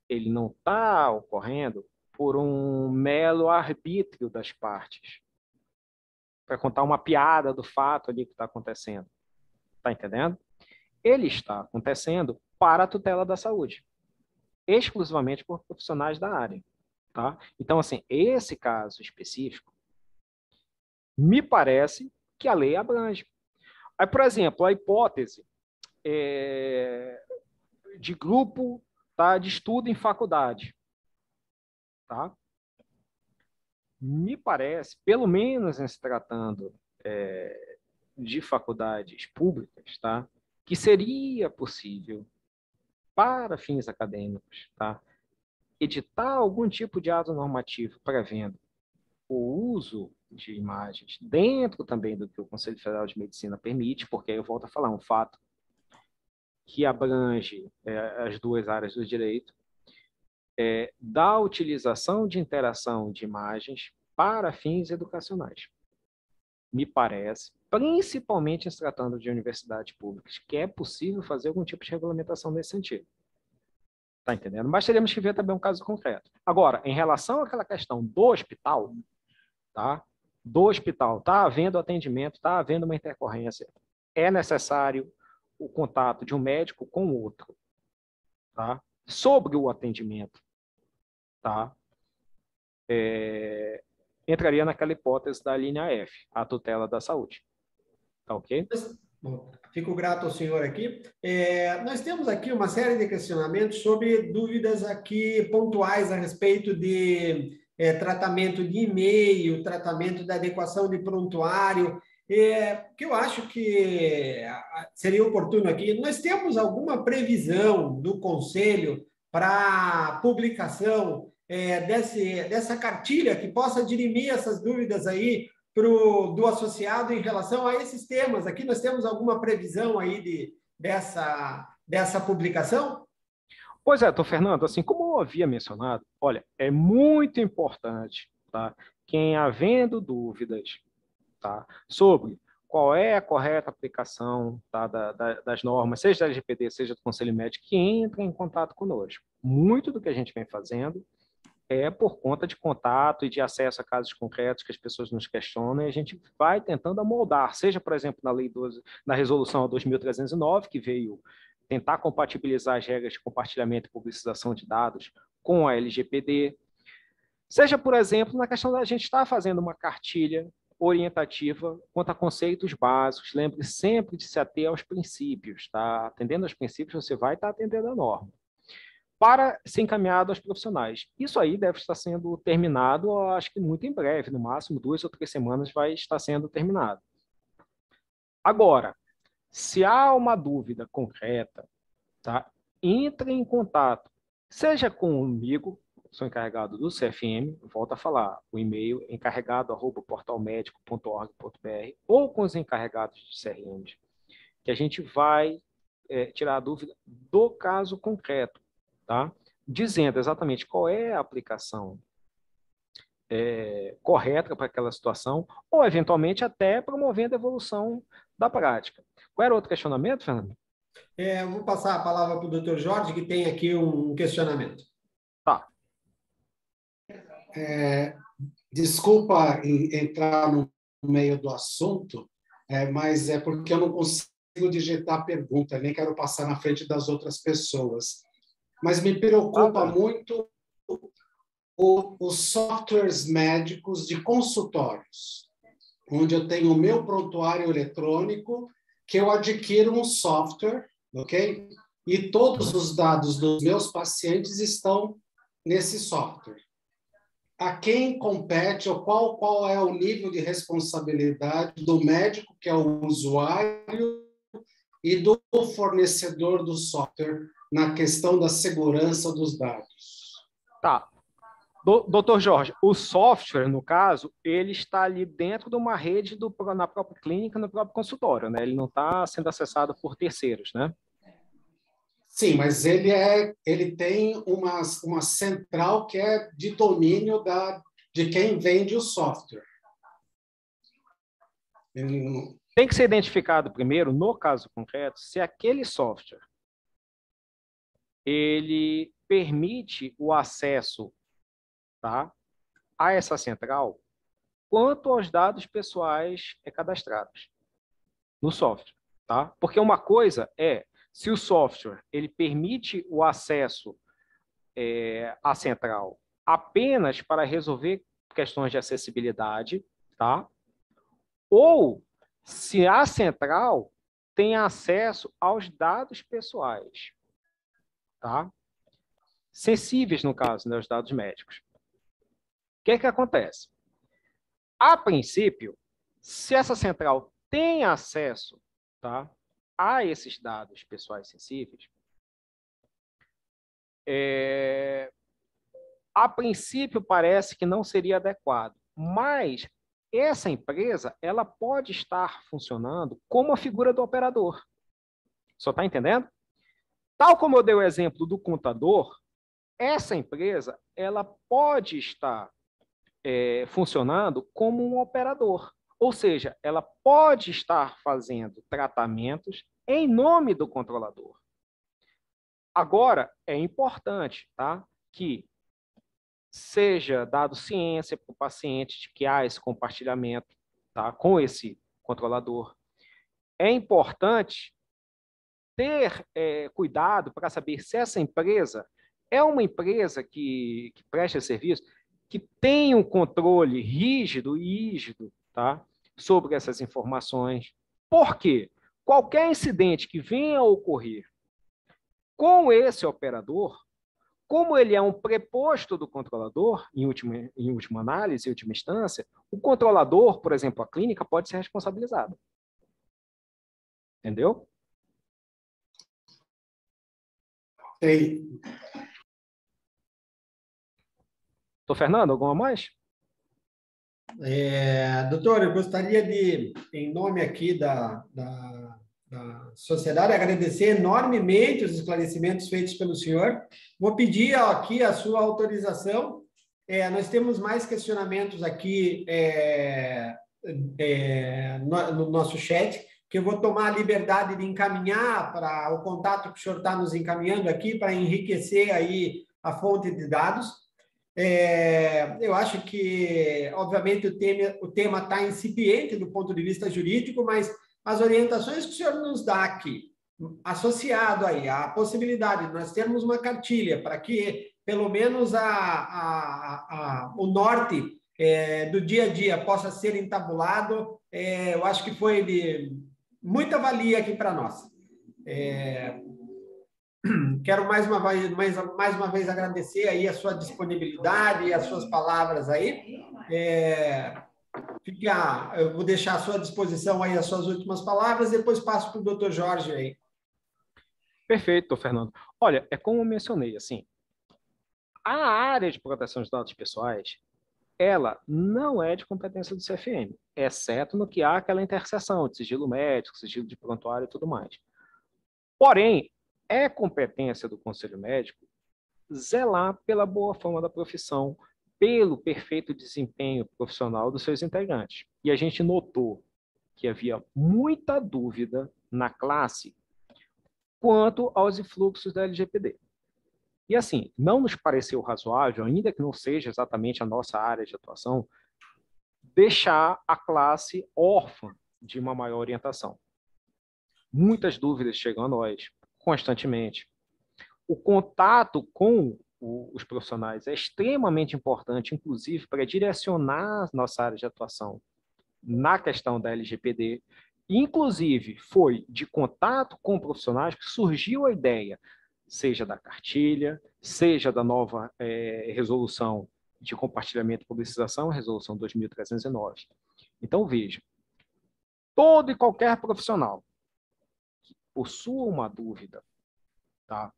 ele não está ocorrendo por um mero arbítrio das partes, para contar uma piada do fato ali que está acontecendo. Está entendendo? Ele está acontecendo para a tutela da saúde, exclusivamente por profissionais da área. Tá? Então, assim, esse caso específico, me parece que a lei abrange. Aí, por exemplo, a hipótese de grupo, tá, de estudo em faculdade. Tá? Me parece, pelo menos em se tratando de faculdades públicas, tá, que seria possível, para fins acadêmicos, tá, editar algum tipo de ato normativo prevendo o uso de imagens dentro também do que o Conselho Federal de Medicina permite, porque aí eu volto a falar, um fato que abrange as duas áreas do direito, da utilização de interação de imagens para fins educacionais. Me parece, principalmente se tratando de universidades públicas, que é possível fazer algum tipo de regulamentação nesse sentido. Está entendendo? Mas teríamos que ver também um caso concreto. Agora, em relação àquela questão do hospital, tá? Do hospital, está havendo atendimento, está havendo uma intercorrência, é necessário o contato de um médico com o outro, tá? Sobre o atendimento, tá? Entraria naquela hipótese da linha F, a tutela da saúde. Tá ok? Bom, fico grato ao senhor aqui. Nós temos aqui uma série de questionamentos sobre dúvidas aqui pontuais a respeito de tratamento de e-mail, tratamento da adequação de prontuário, que eu acho que seria oportuno aqui. Nós temos alguma previsão do Conselho para publicação dessa cartilha que possa dirimir essas dúvidas aí do associado em relação a esses temas? Aqui nós temos alguma previsão aí dessa publicação? Pois é, Fernando, assim como eu havia mencionado, olha, é muito importante, tá, quem havendo dúvidas, tá, sobre qual é a correta aplicação, tá, das normas, seja da LGPD, seja do Conselho Médico, que entre em contato conosco. Muito do que a gente vem fazendo é por conta de contato e de acesso a casos concretos que as pessoas nos questionam, e a gente vai tentando amoldar, seja, por exemplo, na resolução 2309, que veio tentar compatibilizar as regras de compartilhamento e publicização de dados com a LGPD, seja, por exemplo, na questão da gente estar fazendo uma cartilha orientativa quanto a conceitos básicos. Lembre sempre de se ater aos princípios, tá? Atendendo aos princípios, você vai estar atendendo a norma, para ser encaminhado aos profissionais. Isso aí deve estar sendo terminado, acho que muito em breve, no máximo 2 ou 3 semanas vai estar sendo terminado. Agora, se há uma dúvida concreta, tá, entre em contato, seja comigo, sou encarregado do CFM, volto a falar, o e-mail encarregado@portalmedico.org.br, ou com os encarregados de CRMs, que a gente vai tirar a dúvida do caso concreto, tá? Dizendo exatamente qual é a aplicação correta para aquela situação, ou eventualmente até promovendo a evolução da prática. Qual era o outro questionamento, Fernando? Eu vou passar a palavra para o Dr. Jorge, que tem aqui um questionamento. Tá. Desculpa entrar no meio do assunto, mas é porque eu não consigo digitar a pergunta, nem quero passar na frente das outras pessoas. Mas me preocupa muito os softwares médicos de consultórios. onde eu tenho o meu prontuário eletrônico, que eu adquiro um software, ok? E todos os dados dos meus pacientes estão nesse software. A quem compete, ou qual é o nível de responsabilidade do médico, que é o usuário, e do fornecedor do software na questão da segurança dos dados? Tá. Doutor Jorge, o software, no caso, ele está ali dentro de uma rede na própria clínica, no próprio consultório, né? Ele não está sendo acessado por terceiros, né? Sim, mas ele tem uma central que é de domínio de quem vende o software. Tem que ser identificado primeiro, no caso concreto, se aquele software ele permite o acesso, tá, a essa central quanto aos dados pessoais cadastrados no software, tá? Porque uma coisa é se o software ele permite o acesso à central apenas para resolver questões de acessibilidade, tá? Ou se a central tem acesso aos dados pessoais, tá? Sensíveis, no caso, né, os dados médicos. O que é que acontece? A princípio, se essa central tem acesso, tá, a esses dados pessoais sensíveis, a princípio parece que não seria adequado, mas essa empresa ela pode estar funcionando como a figura do operador. Só está entendendo? Tal como eu dei o exemplo do contador, essa empresa ela pode estar funcionando como um operador. Ou seja, ela pode estar fazendo tratamentos em nome do controlador. Agora, é importante, tá, que seja dado ciência para o paciente de que há esse compartilhamento, tá, com esse controlador. É importante ter cuidado para saber se essa empresa é uma empresa que presta serviço, que tem um controle rígido e rígido, tá, sobre essas informações. Por quê? Qualquer incidente que venha a ocorrer com esse operador, como ele é um preposto do controlador, em última análise, em última instância, o controlador, por exemplo, a clínica, pode ser responsabilizado. Entendeu? Tem. Doutor Fernando, alguma mais? Doutor, eu gostaria de, em nome aqui da sociedade, agradecer enormemente os esclarecimentos feitos pelo senhor. Vou pedir aqui a sua autorização. Nós temos mais questionamentos aqui no nosso chat, que eu vou tomar a liberdade de encaminhar para o contato que o senhor está nos encaminhando aqui, para enriquecer aí a fonte de dados. Eu acho que, obviamente, o tema está incipiente do ponto de vista jurídico, mas as orientações que o senhor nos dá aqui, associado aí à possibilidade de nós termos uma cartilha para que, pelo menos, o norte do dia a dia possa ser entabulado, eu acho que foi de muita valia aqui para nós. Quero mais uma vez agradecer aí a sua disponibilidade e as suas palavras aí. Eu vou deixar à sua disposição aí as suas últimas palavras, depois passo para o doutor Jorge aí. Perfeito, Fernando. Olha, é como eu mencionei, assim, a área de proteção de dados pessoais, ela não é de competência do CFM, exceto no que há aquela interseção de sigilo médico, sigilo de prontuário e tudo mais. Porém, é competência do Conselho Médico zelar pela boa fama da profissão, pelo perfeito desempenho profissional dos seus integrantes. E a gente notou que havia muita dúvida na classe quanto aos influxos da LGPD. E assim, não nos pareceu razoável, ainda que não seja exatamente a nossa área de atuação, deixar a classe órfã de uma maior orientação. Muitas dúvidas chegam a nós, constantemente. O contato com os profissionais é extremamente importante, inclusive para direcionar nossa área de atuação na questão da LGPD. Inclusive, foi de contato com profissionais que surgiu a ideia, seja da cartilha, seja da nova resolução de compartilhamento e publicização, resolução 2309. Então, veja, todo e qualquer profissional que possua uma dúvida, tá,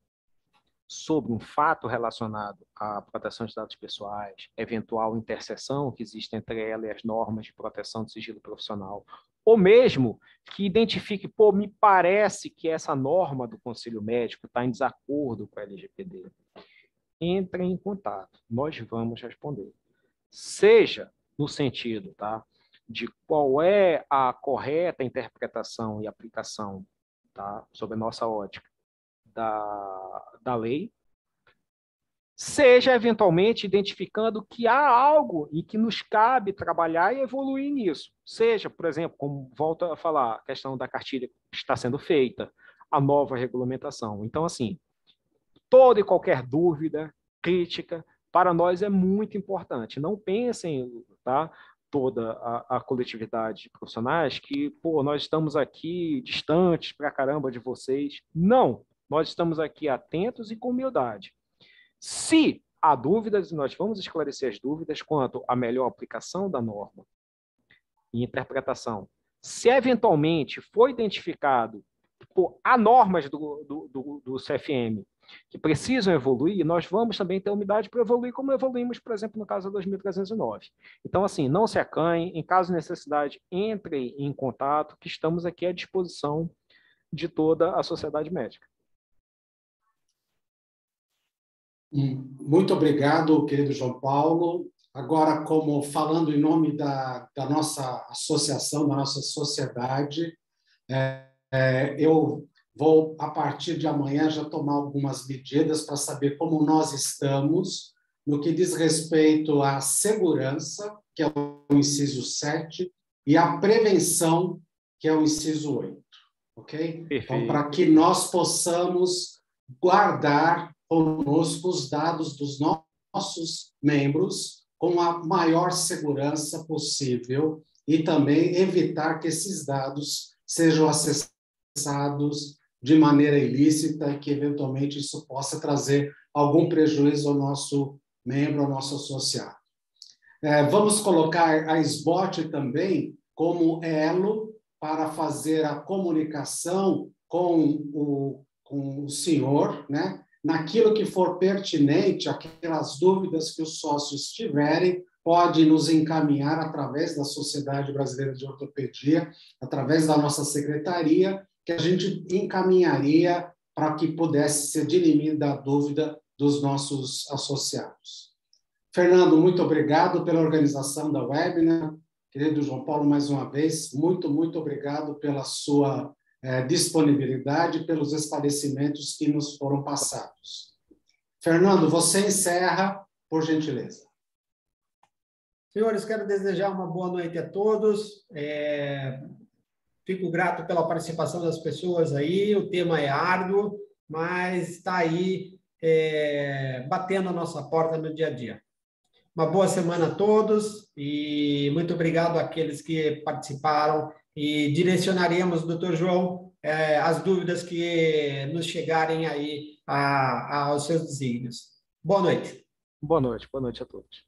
sobre um fato relacionado à proteção de dados pessoais, eventual interseção que existe entre ela e as normas de proteção do sigilo profissional, ou mesmo que identifique, pô, me parece que essa norma do Conselho Médico está em desacordo com a LGPD, entre em contato, nós vamos responder. Seja no sentido, tá, de qual é a correta interpretação e aplicação, tá, sob a nossa ótica, da lei, seja eventualmente identificando que há algo e que nos cabe trabalhar e evoluir nisso. Seja, por exemplo, como volto a falar, a questão da cartilha que está sendo feita, a nova regulamentação. Então, assim, toda e qualquer dúvida, crítica, para nós é muito importante. Não pensem, tá, toda a coletividade de profissionais que, pô, nós estamos aqui distantes pra caramba de vocês. Não, nós estamos aqui atentos e com humildade. Se há dúvidas, nós vamos esclarecer as dúvidas quanto à melhor aplicação da norma e interpretação. Se eventualmente for identificado há normas do CFM que precisam evoluir, nós vamos também ter umidade para evoluir, como evoluímos, por exemplo, no caso da 2309. Então, assim, não se acanhem, em caso de necessidade, entrem em contato, que estamos aqui à disposição de toda a sociedade médica. Muito obrigado, querido João Paulo. Agora, como falando em nome da nossa associação, da nossa sociedade, eu vou, a partir de amanhã, já tomar algumas medidas para saber como nós estamos no que diz respeito à segurança, que é o inciso 7, e à prevenção, que é o inciso 8. Ok? Perfeito. Então, para que nós possamos guardar conosco os dados dos nossos membros com a maior segurança possível e também evitar que esses dados sejam acessados de maneira ilícita e que, eventualmente, isso possa trazer algum prejuízo ao nosso membro, ao nosso associado. Vamos colocar a SBOT também como elo para fazer a comunicação com o senhor, né? Naquilo que for pertinente, aquelas dúvidas que os sócios tiverem, pode nos encaminhar através da Sociedade Brasileira de Ortopedia, através da nossa secretaria, que a gente encaminharia para que pudesse ser dirimida a dúvida dos nossos associados. Fernando, muito obrigado pela organização da webinar. Querido João Paulo, mais uma vez, muito, muito obrigado pela sua disponibilidade, pelos esclarecimentos que nos foram passados. Fernando, você encerra, por gentileza. Senhores, quero desejar uma boa noite a todos. Fico grato pela participação das pessoas aí. O tema é árduo, mas está aí batendo a nossa porta no dia a dia. Uma boa semana a todos e muito obrigado àqueles que participaram e direcionaremos, doutor João, as dúvidas que nos chegarem aí aos seus desígnios. Boa noite. Boa noite a todos.